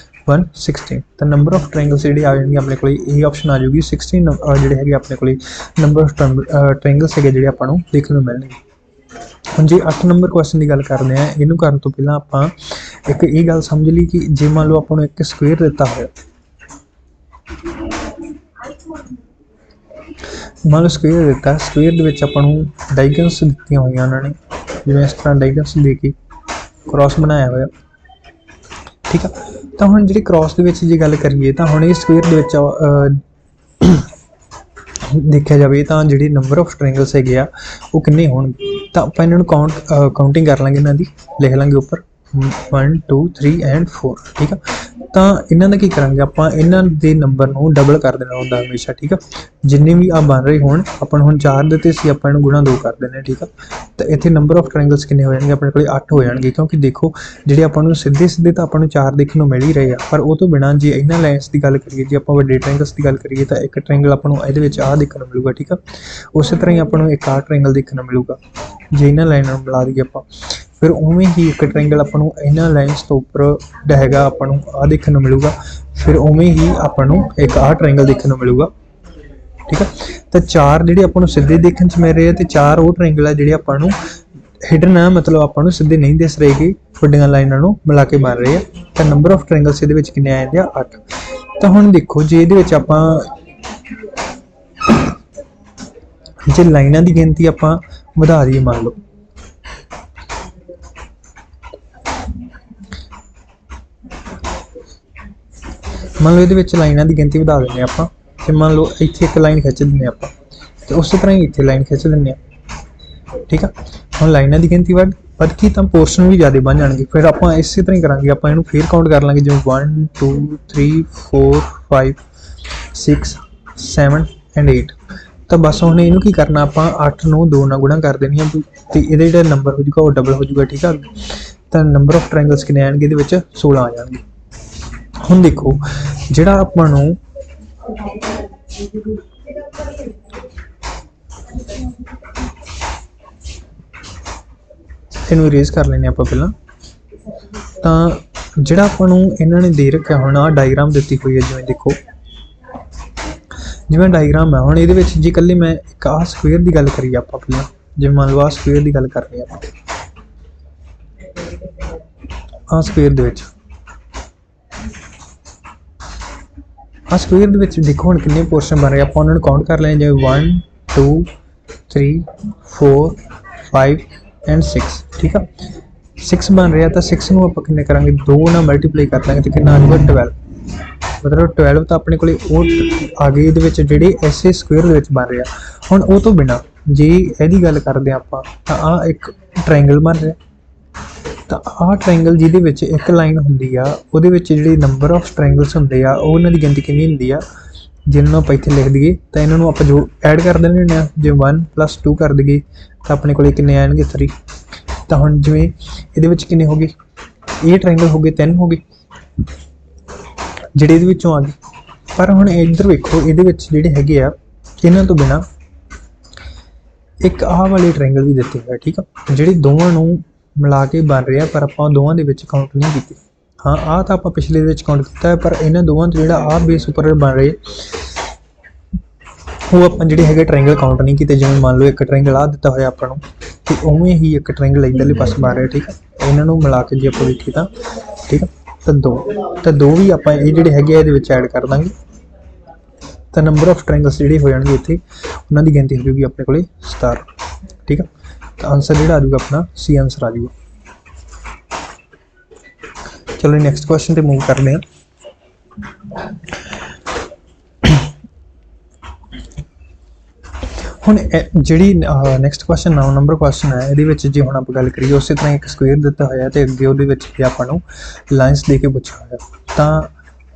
Speaker 1: 1 16 ਤਾਂ ਨੰਬਰ ਆਫ ਟ੍ਰਾਇੰਗਲਸ ਜਿਹੜੇ ਆ ਜਾਣਗੇ ਆਪਣੇ ਕੋਲ ਇਹ ਆਪਸ਼ਨ ਆ ਜਾਊਗੀ 16 ਜਿਹੜੇ ਹੈਗੇ ਆਪਣੇ ਕੋਲ ਨੰਬਰ ਆਫ ਟ੍ਰਾਇੰਗਲਸ ਹੈਗੇ ਜਿਹੜੇ ਆਪਾਂ ਨੂੰ ਦੇਖਣ ਨੂੰ ਮਿਲਣਗੇ। ਹੁਣ ਜੇ 8 ਨੰਬਰ ਕੁਐਸਚਨ ਦੀ ਗੱਲ ਕਰਦੇ ਆ ਇਹਨੂੰ ਕਰਨ ਤੋਂ ਪਹਿਲਾਂ ਆਪਾਂ ਇੱਕ ਇਹ ਗੱਲ ਸਮਝ ਲਈ ਕਿ ਜੇ ਮੰਨ ਲਓ ਆਪਾਂ ਨੂੰ ਇੱਕ ਸਕੁਅਰ ਦਿੱਤਾ ਹੋਇਆ ਮੰਨ ਲਓ ਸਕੁਅਰ ਦਿੱਤਾ ਸਕੁਅਰ ਦੇ ਵਿੱਚ ਆਪਾਂ ਨੂੰ ਡਾਇਗਨਸ ਦਿੱਤੀਆਂ ਹੋਈਆਂ ਉਹਨਾਂ ਨੇ ਜਿਵੇਂ ਇਸ ਤਰ੍ਹਾਂ ਡਾਇਗਨਸ ਦੇ ਕੇ ਕ੍ਰਾਸ ਬਣਾਇਆ ਹੋਇਆ ਠੀਕ ਆ। ਤਾਂ ਹੁਣ ਜਿਹੜੀ ਕ੍ਰਾਸ ਦੇ ਵਿੱਚ ਜੇ ਗੱਲ ਕਰੀਏ ਤਾਂ ਹੁਣ ਇਹ ਸਕੁਅਰ ਦੇ ਵਿੱਚ ਦੇਖਿਆ ਜਾਵੇ ਤਾਂ ਜਿਹੜੇ ਨੰਬਰ ਆਫ ਟ੍ਰਾਇੰਗਲਸ ਹੈਗੇ ਆ ਉਹ ਕਿੰਨੇ ਹੋਣਗੇ ਤਾਂ ਆਪਾਂ ਇਹਨਾਂ ਨੂੰ ਕਾਊਂਟਿੰਗ ਕਰ ਲਾਂਗੇ ਇਹਨਾਂ ਦੀ ਲਿਖ ਲਾਂਗੇ ਉੱਪਰ 1 2 3 ਐਂਡ 4 ਠੀਕ ਆ। ਤਾਂ ਇਹਨਾਂ ਦਾ ਕੀ ਕਰਾਂਗੇ ਆਪਾਂ ਇਹਨਾਂ ਦੇ ਨੰਬਰ ਨੂੰ ਡਬਲ ਕਰ ਦੇਣਾ ਹੁੰਦਾ ਹਮੇਸ਼ਾ ਠੀਕ ਆ। ਜਿੰਨੇ ਵੀ ਆ ਬਣ ਰਹੇ ਹੋਣ ਆਪਾਂ ਨੂੰ ਹੁਣ 4 ਦਿੱਤੇ ਸੀ ਆਪਾਂ ਇਹਨੂੰ ਗੁਣਾ 2 ਕਰ ਦੇਣੇ ਠੀਕ ਆ। ਤਾਂ ਇੱਥੇ ਨੰਬਰ ਆਫ ਟ੍ਰਾਇੰਗਲਸ ਕਿੰਨੇ ਹੋ ਜਾਣਗੇ ਆਪਣੇ ਕੋਲ 8 ਹੋ ਜਾਣਗੇ ਕਿਉਂਕਿ ਦੇਖੋ ਜਿਹੜੇ ਆਪਾਂ ਨੂੰ ਸਿੱਧੇ ਤਾਂ ਆਪਾਂ ਨੂੰ 4 ਦੇਖਣ ਨੂੰ ਮਿਲ ਹੀ ਰਹੇ ਆ ਪਰ ਉਹ ਤੋਂ ਬਿਨਾਂ ਜੇ ਇਹਨਾਂ ਲਾਈਨਸ ਦੀ ਗੱਲ ਕਰੀਏ ਜੇ ਆਪਾਂ ਵੱਡੇ ਟ੍ਰਾਇੰਗਲਸ ਦੀ ਗੱਲ ਕਰੀਏ ਤਾਂ ਇੱਕ ਟ੍ਰਾਇੰਗਲ ਆਪਾਂ ਨੂੰ ਇਹਦੇ ਵਿੱਚ ਆਹ ਦੇਖਣ ਨੂੰ ਮਿਲੂਗਾ ਠੀਕ ਆ। ਉਸੇ ਤਰ੍ਹਾਂ ਹੀ ਆਪਾਂ ਨੂੰ ਇੱਕ ਆਹ ਟ੍ਰਾਇੰਗਲ ਦੇਖਣ ਨੂੰ ਮਿਲੂਗਾ ਜੇ ਇਹਨਾਂ ਲਾਈਨਾਂ ਨੂੰ ਮਿਲਾ ਦਈਏ ਆਪਾਂ ਫਿਰ ਉਵੇਂ ਹੀ ਇੱਕ ਟ੍ਰਾਇੰਗਲ ਆਪਾਂ ਨੂੰ ਇਹਨਾਂ ਲਾਈਨਸ ਤੋਂ ਉੱਪਰ ਜਿਹੜਾ ਹੈਗਾ ਆਪਾਂ ਨੂੰ ਆਹ ਦੇਖਣ ਨੂੰ ਮਿਲੂਗਾ ਫਿਰ ਉਵੇਂ ਹੀ ਆਪਾਂ ਨੂੰ ਇੱਕ ਆਹ ਟ੍ਰਾਇੰਗਲ ਦੇਖਣ ਨੂੰ ਮਿਲੂਗਾ ਠੀਕ ਆ। ਤਾਂ 4 ਜਿਹੜੇ ਆਪਾਂ ਨੂੰ ਸਿੱਧੇ ਦੇਖਣ 'ਚ ਮਿਲ ਰਹੇ ਆ ਤੇ 4 ਉਹ ਟ੍ਰਾਇੰਗਲ ਆ ਜਿਹੜੇ ਆਪਾਂ ਨੂੰ ਹਿਡਨ ਆ ਮਤਲਬ ਆਪਾਂ ਨੂੰ ਸਿੱਧੇ ਨਹੀਂ ਦਿਸ ਰਹੇ ਕਿ ਵੱਡੀਆਂ ਲਾਈਨਾਂ ਨੂੰ ਮਿਲਾ ਕੇ ਬਣ ਰਹੇ ਆ। ਤਾਂ ਨੰਬਰ ਆਫ ਟ੍ਰਾਇੰਗਲਸ ਇਹਦੇ ਵਿੱਚ ਕਿੰਨੇ ਆ ਜਾਂਦੇ ਆ 8। ਤਾਂ ਹੁਣ ਦੇਖੋ ਜੇ ਇਹਦੇ ਵਿੱਚ ਆਪਾਂ जे लाइनां की गिनती आपां वधा दईए, मान लो ये लाइनां की गिनती वधा देंगे आपां, ते मान लो इत्थे एक लाइन खिंच देंगे आपां, ते उस तरह ही इत्थे लाइन खिंच देंगे। ठीक है, हम लाइनां की गिनती वध गई तो पोर्शन भी ज़्यादा बन जाएंगे। फिर आप इस तरह ही करांगे, आप इन्हूं फिर काउंट कर लांगे जिवें 1 2 3 4 5 6 7 एंड 8। तो बस हुण इहनूं की करना, आप 8 नूं 2 नाल गुणा कर देनी है, तो ये जो नंबर हो जाऊगा वो डबल हो जाऊगा। ठीक है, तो नंबर ऑफ ट्रायंगल्स कितने आएंगे, ये 16 आ जाएंगे। हुण देखो जिहड़ा आपां नूं इनू इरेज कर लेने आप पहला। तो जिहड़ा आपां नूं इन्हां ने दे रखा हुण आ डायग्राम दी हुई है, जिवें देखो जिवें डायग्राम है। हुण इहदे विच जे कल्ले मैं एक आ स्क्वेयर की गल करिए आपां पहला, जिवें मान लो आ स्क्वेयर की गल कर रहे हैं आ स्क्वेयर दे विच, आ स्क्वेयर दे विच देखो हुण कितने पोर्शन बन रहे, आपां उन्हां नूं काउंट कर लेने, जिवें 1 2 3 4 5 एंड 6। ठीक है, 6 बन रहा, तो 6 नूं आपां किन्ने करांगे, 2 नाल मल्टीप्लाई कर लेंगे, तो कितना आ जाएगा 12। मतलब 12 तो अपने कोले आ गए इहदे विच जिहड़े ऐसे स्क्वेयर दे विच बन रहा। हुण उह तो बिना जे इहदी गल करदे आपां, तां आ एक ट्रायंगल बन रहा, तो आ ट्रायंगल जिहदे विच एक लाइन हुंदी आ, उहदे विच जिहड़े नंबर ऑफ ट्रायंगल्स हुंदे आ, उहनां दी गिनती कितनी हुंदी आ, जिन्होंने आप इत्थे लिख दईए, तो इन्हां नूं आपां जो ऐड कर देने हुंदे आ, जे 1 + 2 कर दईए तो अपने कोले कितने आएणगे 3। तो हुण जिवें इहदे विच कितने हो गए, ये ट्रायंगल हो गए 3 हो गए जिहड़े इहदे विचों आ गए। पर हुण इधर वेखो, इहदे विच जिहड़े हैगे आ, इन्हां तो बिना एक आ वाले ट्रायंगल भी दिते हुए। ठीक है, जिहड़े दोवां नूं मिला के बन रहे हैं, पर आपां दोवां दे विच काउंट नहीं कीते। हाँ, आ तो आपां पिछले दे विच काउंट किया है, पर इन्हां दोवां तो जिहड़ा आ बेस उपर बन रहे वो आपां जिहड़े हैगे ट्रायंगल काउंट नहीं किए। जिवें मान लो एक ट्रायंगल आ दिता होया आपां नूं, ते उवें ही एक ट्रायंगल इधरले पासे बन रहा। ठीक है, इन्हां नूं मिला के जे आपां देखीए तां ठीक है, तो दो भी आपां ये जिहड़े हैगे इहदे विच ऐड कर दांगे, तो नंबर ऑफ ट्रायंगल्स जिहड़े हो जाणगे इत्थे, उन्हां दी गिनती हो जाऊगी अपने कोले 17। ठीक है, तो आंसर जिहड़ा आ जाऊगा अपना सी आंसर आ जाऊगा। चलो नैक्सट क्वेश्चन पे मूव करते हैं। हुण जिहड़ी नैक्सट क्वेश्चन 9 नंबर क्वेश्चन है, इहदे विच जे हुण आपां गल करिए, उस तरह एक स्क्वेयर दिता होया ते अगे उहदे विच आपां नूं लाइन्स दे के पुछिया होया। तां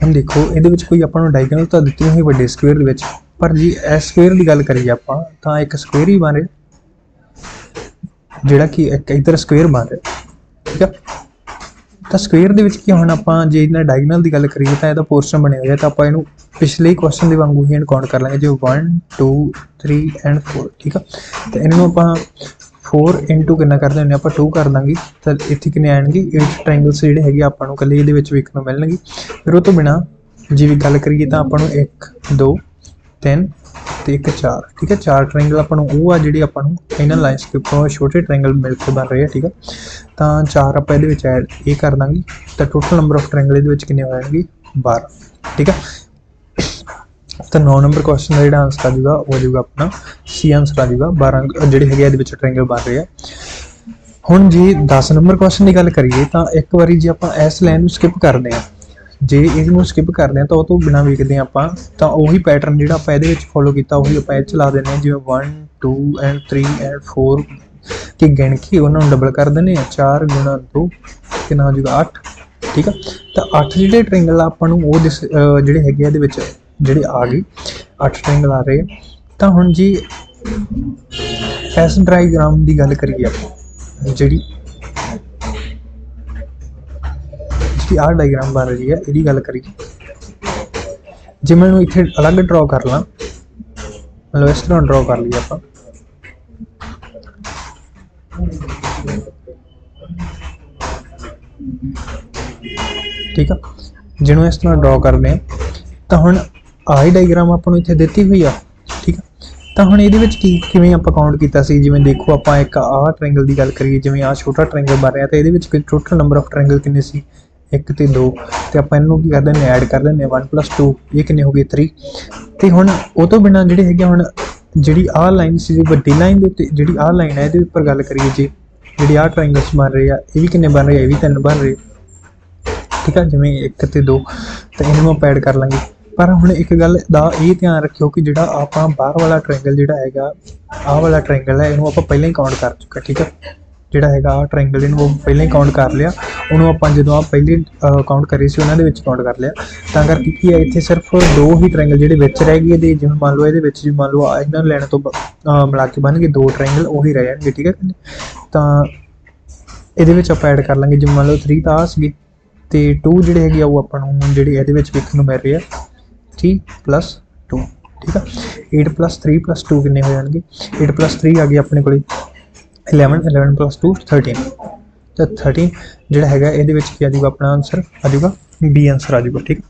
Speaker 1: हुण देखो इहदे विच कोई आपां नूं डायगोनल तां दित्ती होई वड्डे स्क्वेयर दे विच, पर जी इस स्क्वेयर की गल करिए आपां तां एक स्क्वेयर ही बन रहा, जिहड़ा कि एक इधर स्क्वेयर बन रहा। ठीक है, तो स्क्वेयर दे विच की हुण आपां जे इहदा डायगोनल की गल करिए तां इहदा पोर्शन बने होया, तो आपां इहनूं पिछले क्वेश्चन के वांगू ही काउंट कर लेंगे, जो 1 2 3 एंड 4। ठीक है, तो इन्हों आप 4 इंटू कितना कर देंगे, आप 2 कर देंगे, तो इतने कितने आएंगे 8 ट्रायंगल्स जोड़े है आपको कल ये वेखने मिलणगे। फिर वो तो बिना जी भी गल करिए तो आपको 1 2 3 तो 1 4। ठीक है, 4 ट्रायंगल आपको वो आ जी आपको इन्होंने लाइन्स के उपर छोटे ट्रायंगल मिलकर बन रहे हैं। ठीक है, तो 4 आप ऐड ये कर देंगे, तो टोटल नंबर ऑफ ट्रायंगल ये कितने हो जाएंगे 12। ठीक है, तो 9 नंबर क्वेश्चन का जो आंसर आ जाऊगा वो जाऊगा अपना सी आंसर आ जाऊगा। 12 जोड़े है ट्रायंगल बन रहे हैं। हुण जी 10 नंबर क्वेश्चन की गल करिए तो एक बार जी आप इस लाइन स्किप करते हैं, जे इनू स्किप करते हैं तो वो तो बिना वेखते हैं आप, तो उही पैटर्न जो आप फॉलो किया वही आप चला देने, जिवें 1 2 एंड 3 एंड 4 की गिण के उन्होंने डबल कर देने, 4 गुणा 2 कितना हो जाएगा 8। ठीक है, तो 8 जो ट्रायंगल आपको वो जोड़े है ਜਿਹੜੇ आ गए 8 ट्रायंगल आ रहे हैं। तो हुण जी इस डायग्राम की गल करिए आप जी आ डायग्राम बन रही है यदी गल करिए, जे मैं इत्थे अलग ड्रॉ कर ला, मतलब इस तरह ड्रॉ कर लिया आप। ठीक है, जिन्होंने इस तरह ड्रॉ करते हैं तो हुण आई डायग्राम आपको इत्थे दिती हुई आ। ठीक है, तो हुण इहदे विच किवें आपां काउंट कीता सी, जिवें देखो आपां एक आ ट्रायंगल की गल करिए, जिवें आ छोटा ट्रायंगल बन रहा, तो इहदे विच टोटल नंबर ऑफ ट्रायंगल कितने सी 1 ते 2, तो आपां इहनूं की करदे ऐड कर देंगे 1 + 2 ये कितने हो गए 3। तो हुण वो तो बिना जिहड़े हैगे हुण ਜਿਹੜੀ ਆਹ ਲਾਈਨ ਸੀ ਵੱਡੀ ਲਾਈਨ ਦੇ ਉੱਤੇ, ਜਿਹੜੀ ਆਹ ਲਾਈਨ ਹੈ ਇਹਦੇ ਉੱਪਰ ਗੱਲ ਕਰੀਏ ਜੀ, ਜਿਹੜੀ ਆਹ ਟ੍ਰਾਇੰਗਲਸ ਬਣ ਰਹੇ ਆ ਇਹ ਵੀ ਕਿੰਨੇ ਬਣ ਰਹੇ ਆ, ਇਹ ਵੀ 3 ਬਣ ਰਹੇ, ਠੀਕ ਆ, ਜਿਵੇਂ 1 ਤੇ 2, ਤਾਂ ਇਹਨੂੰ ਆਪਾਂ ਐਡ ਕਰ ਲਾਂਗੇ। ਪਰ ਹੁਣ ਇੱਕ ਗੱਲ ਦਾ ਇਹ ਧਿਆਨ ਰੱਖਿਓ ਕਿ ਜਿਹੜਾ ਆਪਾਂ ਬਾਹਰ ਵਾਲਾ ਟ੍ਰਾਇੰਗਲ ਜਿਹੜਾ ਹੈਗਾ, ਆਹ ਵਾਲਾ ਟ੍ਰਾਇੰਗਲ ਹੈ, ਇਹਨੂੰ ਆਪਾਂ ਪਹਿਲਾਂ ਹੀ ਕਾਊਂਟ ਕਰ ਚੁੱਕਾ, ਠੀਕ ਆ, ਜਿਹੜਾ ਹੈਗਾ ਆਹ ਟ੍ਰਾਇੰਗਲ ਇਹਨੂੰ ਪਹਿਲਾਂ ਹੀ ਕਾਊਂਟ ਕਰ ਲਿਆ, ਉਹਨੂੰ ਆਪਾਂ ਜਦੋਂ ਆ ਪਹਿਲੇ ਕਾਊਂਟ ਕਰੇ ਸੀ ਉਹਨਾਂ ਦੇ ਵਿੱਚ ਕਾਊਂਟ ਕਰ ਲਿਆ। ਤਾਂ ਕਰਕੇ ਕੀ ਹੈ, ਇੱਥੇ ਸਿਰਫ 2 ਹੀ ਟ੍ਰਾਇੰਗਲ ਜਿਹੜੇ ਵਿੱਚ ਰਹਿ ਗਏ ਇਹਦੇ, ਜਿਵੇਂ ਮੰਨ ਲਓ ਇਹਦੇ ਵਿੱਚ ਜੀ ਮੰਨ ਲਓ ਇਹਨਾਂ ਲੈਣ ਤੋਂ ਮਿਲਾ ਕੇ ਬਣ ਗਏ 2 ਟ੍ਰਾਇੰਗਲ, ਉਹੀ ਰਹਿ ਜਾਣਗੇ, ਠੀਕ ਹੈ। ਤਾਂ ਇਹਦੇ ਵਿੱਚ ਆਪਾਂ ਐਡ ਕਰ ਲਾਂਗੇ, ਜਿਵੇਂ ਮੰਨ ਲਓ 3 ਤਾਂ ਆ ਸੀਗੇ, ਤੇ 2 ਜਿਹੜੇ ਹੈਗੇ ਆ ਉਹ ਆਪਾਂ ਨੂੰ ਜਿਹੜੇ ਇਹਦੇ ਵਿੱਚ ਵੇਖਣ ਨੂੰ ਮਿਲ ਰਹੇ ਆ 3 + 2, ਠੀਕ ਆ। 8 + 3 + 2 ਕਿੰਨੇ ਹੋ ਜਾਣਗੇ, 8 + 3 ਆ ਗਏ ਆਪਣੇ ਕੋਲ 11, 11 + 2 13, ਤਾਂ 13 ਜਿਹੜਾ ਹੈਗਾ ਇਹਦੇ ਵਿੱਚ ਕੀ ਆ ਜਾਊਗਾ, ਆਪਣਾ ਆਂਸਰ ਆ ਜਾਊਗਾ B ਆਂਸਰ ਆ ਜਾਊਗਾ, ਠੀਕ।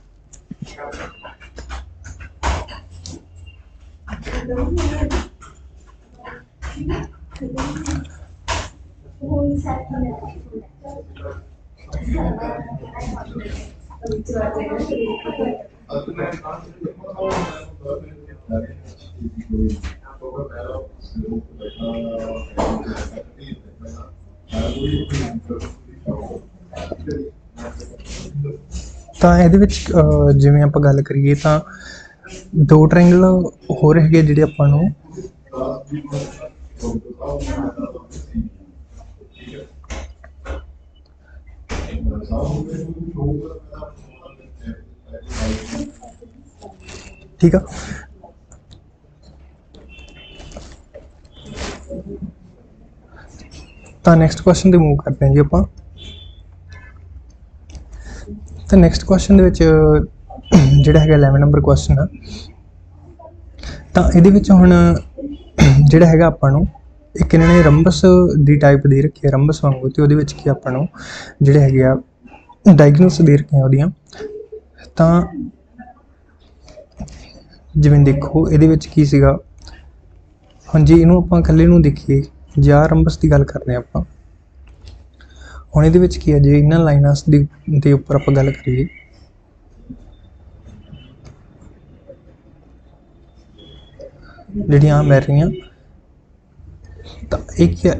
Speaker 1: ਤਾਂ ਇਹਦੇ ਵਿੱਚ ਜਿਵੇਂ ਆਪਾਂ ਗੱਲ ਕਰੀਏ ਤਾਂ 2 ਟ੍ਰਾਇੰਗਲ ਹੋ ਰਹੇ ਹੈਗੇ ਜਿਹੜੇ ਆਪਾਂ ਨੂੰ ठीक है। तो नैक्सट क्वेश्चन मूव करते हैं जी आप। तो नैक्सट क्वेश्चन जोड़ा है 11 नंबर क्वेश्चन है, तो ये हुण जोड़ा है आपां एक इन्होंने रंबस की टाइप दे रखी है, रंबस वांगू, तो वो की आपां जोड़े है डायगनल्स दे रखी हैं। तो जिवें देखो ये की सीगा, हाँ जी इनू आपां कल्ले नूं देखिए या रंबस की गल करते हैं आपां। हुण इहदे विच की है जे इन्हां लाइनां दे उपर आपां गल करिए, जिहड़ियां मिल रही हैं, तो एक है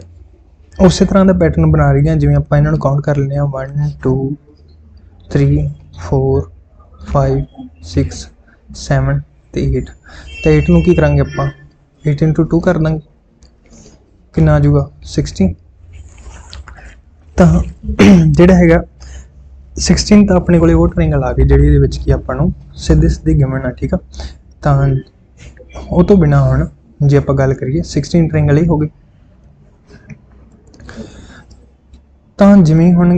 Speaker 1: उस तरह का पैटर्न बना रही हैं। जिवें आपां इन्हां नूं काउंट कर लैंदे हां 1 2 3 4 5 6 7 ते 8। तो 8 नूं की करांगे आपां 8 × 2 कर देंगे, कितना आ जाऊगा 16। तो जिहड़ा हैगा 16 तो अपने कोले वो ट्रायंगल आ गए जिहड़े इहदे विच की आपां नूं सीधे सीधे गिवन है, ठीक है। तो वो तो बिना हुण जे आपां गल करिए 16 ट्रायंगल ही हो गए। तो जिवें हुण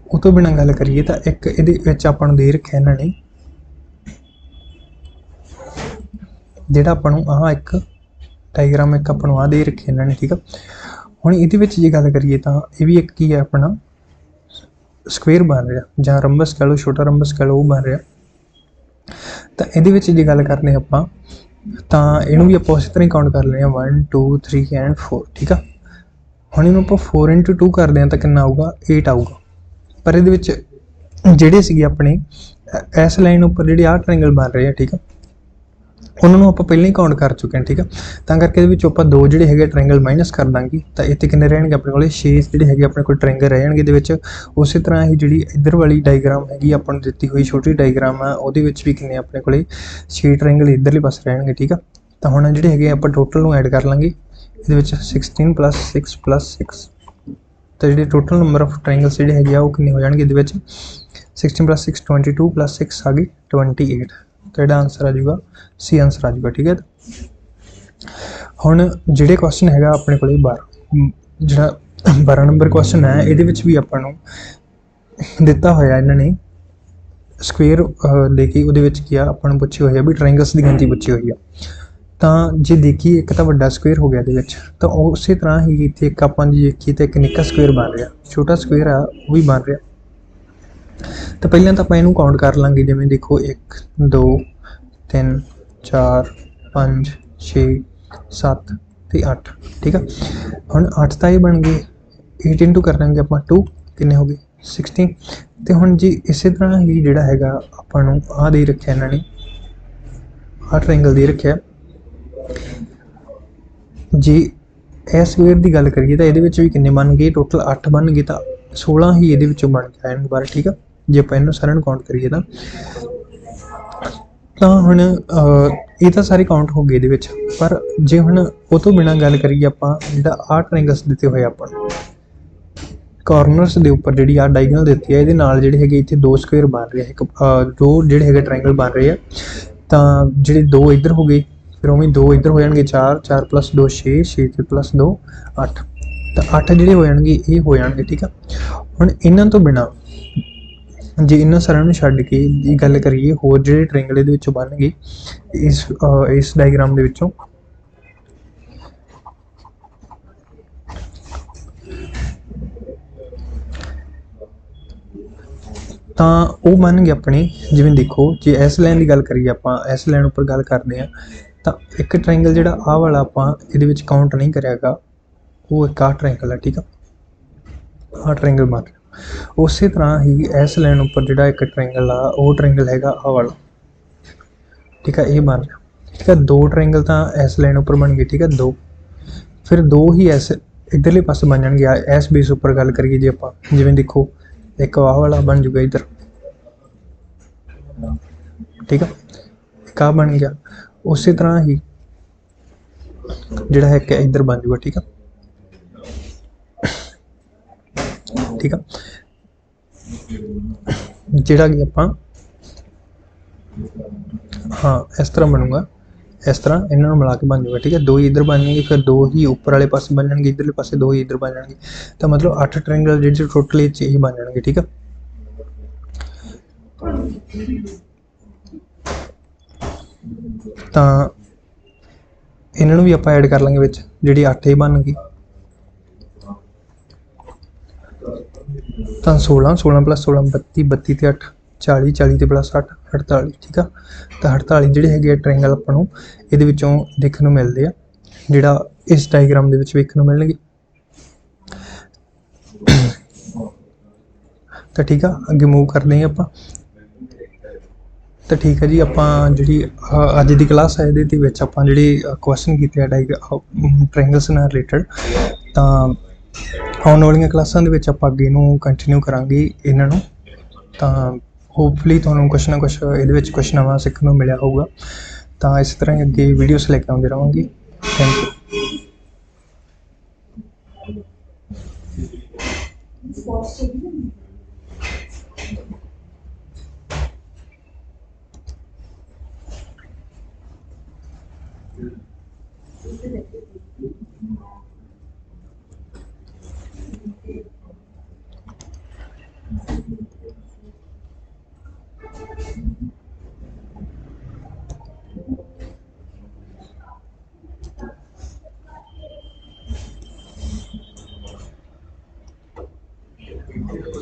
Speaker 1: वो तो बिना गल करिए तो एक इहदे विच आपां नूं दे रखिआ इन्हां ने जिहड़ा आपां नूं आह एक डायग्राम एक आपां नूं आह दे रखी इन्हां ने, ठीक है। हुण इहदे विच जे गल करिए तो यह भी एक की है अपना स्क्वेयर बन रहा, जां रंबस कह लो, छोटा रंबस कह लो, वो बन रहा। तो इहदे विच जे गल करने आपां तो इहनूं भी आपां उस तरह ही काउंट कर लें 1 2 3 एंड 4, ठीक है। हुण इहनूं आपां 4 × 2 करदे हां तो कितना आऊगा 8 आऊगा। पर इहदे विच जिहड़े सीगे अपने इस लाइन उपर जिहड़े आह ट्रायंगल बन रहे हैं, ठीक है, उन्होंने आप पहले ही काउंट कर चुके हैं, ठीक है। तो करके आप 2 जोड़े है ट्रायंगल माइनस कर देंगे तो इतने कितने रहेंगे अपने को 6 जोड़े है अपने को ट्रायंगल रह जाएंगे। उस तरह ही जी इधर वाली डायग्राम हैगी अपन दी हुई छोटी डायग्राम है, वो भी कितने अपने को 6 ट्रायंगल इधरले पास रहेंगे, ठीक है। तो हम जोड़े है आप टोटल में ऐड कर लेंगे, ये 16 + 6 + 6, तो जी टोटल नंबर ऑफ ट्रायंगल्स जोड़े है वो कितने हो जाएंगे, 16 + 6 22 + 6 आ गई 28। तो यह आंसर आ जाऊगा सी आंसर आ जाऊगा, ठीक है। हुण जिहड़े क्वेश्चन है अपने को 12 नंबर क्वेश्चन है, ये भी आपां नूं दिता होया इन्होंने स्क्वेयर दे के उहदे विच की आपां नूं पुछी हुई है भी ट्रायंगल्स की गिनती पुछी हुई है। तो जे देखिए एक तो वड्डा स्क्वेयर हो गया इहदे विच, तो उस तरह ही इत्थे एक आपां जे देखिए तो एक निक्का स्क्वेयर बन रहा, छोटा स्क्वेयर आ वो भी बन रहा। तो पहले तो आपां इहनूं काउंट कर लांगे, जिवें देखो 1 2 3 4 5 6 7 ते 8, ठीक है। हुण 8 तो ये बन गए, 8 × कर देंगे आप 2 कितने हो गए 16। तो हुण जी इस तरह ही जिहड़ा हैगा आपां नूं आ दे रखिआ इन्हां ने, आ ट्रायंगल दे रखिआ, ਜੇ ਇਹ ਸਕੁਏਅਰ ਦੀ ਗੱਲ ਕਰੀਏ ਤਾਂ ਇਹਦੇ ਵਿੱਚ ਵੀ ਕਿੰਨੇ ਬਣ ਗਏ, ਟੋਟਲ 8 ਬਣ ਗਏ, ਤਾਂ 16 ਹੀ ਇਹਦੇ ਵਿੱਚੋਂ ਬਣ ਕੇ ਆਏ ਦੁਬਾਰਾ। ਠੀਕ ਆ, ਜੇ ਆਪਾਂ ਇਹਨਾਂ ਸਾਰਿਆਂ ਨੂੰ ਕਾਊਂਟ ਕਰੀਏ ਤਾਂ ਹੁਣ ਇਹ ਤਾਂ ਸਾਰੇ ਕਾਊਂਟ ਹੋ ਗਏ ਇਹਦੇ ਵਿੱਚ। ਪਰ ਜੇ ਹੁਣ ਉਹ ਤੋਂ ਬਿਨਾਂ ਗੱਲ ਕਰੀਏ ਆਪਾਂ, ਜਿਹੜਾ ਆਹ ਟ੍ਰਾਇੰਗਲਸ ਦਿੱਤੇ ਹੋਏ ਆਪਾਂ ਨੂੰ ਕਾਰਨਰਸ ਦੇ ਉੱਪਰ, ਜਿਹੜੀ ਆ ਡਾਇਗਨਲ ਦਿੱਤੀ ਹੈ, ਇਹਦੇ ਨਾਲ ਜਿਹੜੇ ਹੈਗੇ ਇੱਥੇ ਦੋ ਸਕੁਏਅਰ ਬਣ ਰਹੇ ਆ, ਇੱਕ ਦੋ ਜਿਹੜੇ ਹੈਗੇ ਟ੍ਰਾਇੰਗਲ ਬਣ ਰਹੇ ਆ। ਤਾਂ ਜਿਹੜੇ ਦੋ ਇੱਧਰ ਹੋ ਗਏ, ਫਿਰ ਉਵੇਂ ਦੋ ਇੱਧਰ ਹੋ ਜਾਣਗੇ, 4 4 + 2 6 6 ਤੇ +2 8। ਤਾਂ 8 ਜਿਹੜੇ ਹੋ ਜਾਣਗੇ ਇਹ ਹੋ ਜਾਣਗੇ। ਠੀਕ ਆ, ਹੁਣ ਇਹਨਾਂ ਤੋਂ ਬਿਨਾਂ ਜੇ ਇਹਨਾਂ ਸਾਰਿਆਂ ਨੂੰ ਛੱਡ ਕੇ ਦੀ ਗੱਲ ਕਰੀਏ, ਹੋਰ ਜਿਹੜੇ ਟ੍ਰਾਇੰਗਲ ਇਹਦੇ ਵਿੱਚੋਂ ਬਣ ਗਏ ਇਸ ਡਾਇਗਰਾਮ ਦੇ ਵਿੱਚੋਂ, ਤਾਂ ਉਹ ਬਣ ਗਏ ਆਪਣੇ। ਜਿਵੇਂ ਦੇਖੋ, ਜੇ ਇਸ ਲਾਈਨ ਦੀ ਗੱਲ ਕਰੀਏ, ਆਪਾਂ ਇਸ ਲਾਈਨ ਉੱਪਰ ਗੱਲ ਕਰਦੇ ਹਾਂ, ਤਾਂ ਇੱਕ ਟ੍ਰਾਇੰਗਲ ਜਿਹੜਾ ਆਹ ਵਾਲਾ ਆਪਾਂ ਇਹਦੇ ਵਿੱਚ ਕਾਊਂਟ ਨਹੀਂ ਕਰਿਆਗਾ, ਉਹ ਇੱਕ ਆਹ ਟ੍ਰਾਇੰਗਲ ਹੈ। ਠੀਕ ਆ, ਆਹ ਟ੍ਰਾਇੰਗਲ ਬਣ ਰਿਹਾ। ਉਸੇ ਤਰ੍ਹਾਂ ਹੀ ਇਸ ਲਾਈਨ ਉੱਪਰ ਜਿਹੜਾ ਇੱਕ ਟ੍ਰਾਇੰਗਲ ਆ, ਉਹ ਟ੍ਰਾਇੰਗਲ ਹੈਗਾ ਆਹ ਵਾਲਾ। ਠੀਕ ਆ, ਇਹ ਬਣ ਰਿਹਾ। ਠੀਕ ਆ, ਦੋ ਟ੍ਰਾਇੰਗਲ ਤਾਂ ਇਸ ਲਾਈਨ ਉੱਪਰ ਬਣ ਗਏ। ਠੀਕ ਆ, ਦੋ, ਫਿਰ ਦੋ ਹੀ ਇਸ ਇੱਧਰਲੇ ਪਾਸੇ ਬਣ ਜਾਣਗੇ। ਇਸ ਬੇਸ ਉੱਪਰ ਗੱਲ ਕਰੀਏ ਜੇ ਆਪਾਂ, ਜਿਵੇਂ ਦੇਖੋ ਇੱਕ ਆਹ ਵਾਲਾ ਬਣ ਜੂਗਾ ਇੱਧਰ। ਠੀਕ ਆ, ਇੱਕ ਆਹ ਬਣ ਗਿਆ। ਉਸੇ ਤਰ੍ਹਾਂ ਹੀ ਜਿਹੜਾ ਹੈ ਕਿ ਇੱਧਰ ਬਣ ਜੂਗਾ। ਠੀਕ ਆ, ਠੀਕ ਆ, ਜਿਹੜਾ ਕਿ ਆਪਾਂ ਹਾਂ ਇਸ ਤਰ੍ਹਾਂ ਬਣੂਗਾ, ਇਸ ਤਰ੍ਹਾਂ ਇਹਨਾਂ ਨੂੰ ਮਿਲਾ ਕੇ ਬਣ ਜੂਗਾ। ਠੀਕ ਹੈ, ਦੋ ਹੀ ਇੱਧਰ ਬਣ ਜਾਣਗੇ, ਫਿਰ ਦੋ ਹੀ ਉੱਪਰ ਵਾਲੇ ਪਾਸੇ ਬਣ ਜਾਣਗੇ, ਇੱਧਰਲੇ ਪਾਸੇ ਦੋ ਹੀ ਇੱਧਰ ਬਣ ਜਾਣਗੇ। ਤਾਂ ਮਤਲਬ 8 ਟ੍ਰਾਇੰਗਲ ਜਿਹੜੇ ਟੋਟਲ ਇਹ 'ਚ ਇਹੀ ਬਣ ਜਾਣਗੇ। ਠੀਕ ਆ, ਤਾਂ ਇਹਨਾਂ ਨੂੰ ਵੀ ਆਪਾਂ ਐਡ ਕਰ ਲਾਂਗੇ ਵਿੱਚ, ਜਿਹੜੀ 8 ਇਹ ਬਣ ਗਈ। ਤਾਂ 16 16 + 16 32 32 ਤੇ 8 40 40 ਤੇ +8 48। ਠੀਕ ਆ, ਤਾਂ 48 ਜਿਹੜੇ ਹੈਗੇ ਆ ਟ੍ਰਾਇੰਗਲ ਆਪਾਂ ਨੂੰ ਇਹਦੇ ਵਿੱਚੋਂ ਦੇਖਣ ਨੂੰ ਮਿਲਦੇ ਆ, ਜਿਹੜਾ ਇਸ ਡਾਇਗਰਾਮ ਦੇ ਵਿੱਚ ਵੇਖਣ ਨੂੰ ਮਿਲਣਗੇ। ਤਾਂ ਠੀਕ ਆ, ਅੱਗੇ ਮੂਵ ਕਰਦੇ ਹਾਂ ਆਪਾਂ। ਤਾਂ ਠੀਕ ਹੈ ਜੀ, ਆਪਾਂ ਜਿਹੜੀ ਅੱਜ ਦੀ ਕਲਾਸ ਹੈ ਇਹਦੇ ਦੇ ਵਿੱਚ ਆਪਾਂ ਜਿਹੜੇ ਕੁਐਸਚਨ ਕੀਤੇ ਆ ਟ੍ਰਾਇੰਗਲਸ ਨਾਲ ਰਿਲੇਟਡ, ਤਾਂ ਆਉਣ ਵਾਲੀਆਂ ਕਲਾਸਾਂ ਦੇ ਵਿੱਚ ਆਪਾਂ ਅੱਗੇ ਨੂੰ ਕੰਟੀਨਿਊ ਕਰਾਂਗੇ ਇਹਨਾਂ ਨੂੰ। ਤਾਂ ਹੋਪਫੁਲੀ ਤੁਹਾਨੂੰ ਕੁਛ ਨਾ ਕੁਛ ਇਹਦੇ ਵਿੱਚ ਕੁਛ ਨਵਾਂ ਸਿੱਖਣ ਨੂੰ ਮਿਲਿਆ ਹੋਊਗਾ। ਤਾਂ ਇਸ ਤਰ੍ਹਾਂ ਹੀ ਅੱਗੇ ਵੀਡੀਓਸ ਲੈ ਕੇ ਆਉਂਦੇ ਰਹਾਂਗੇ। Thank you.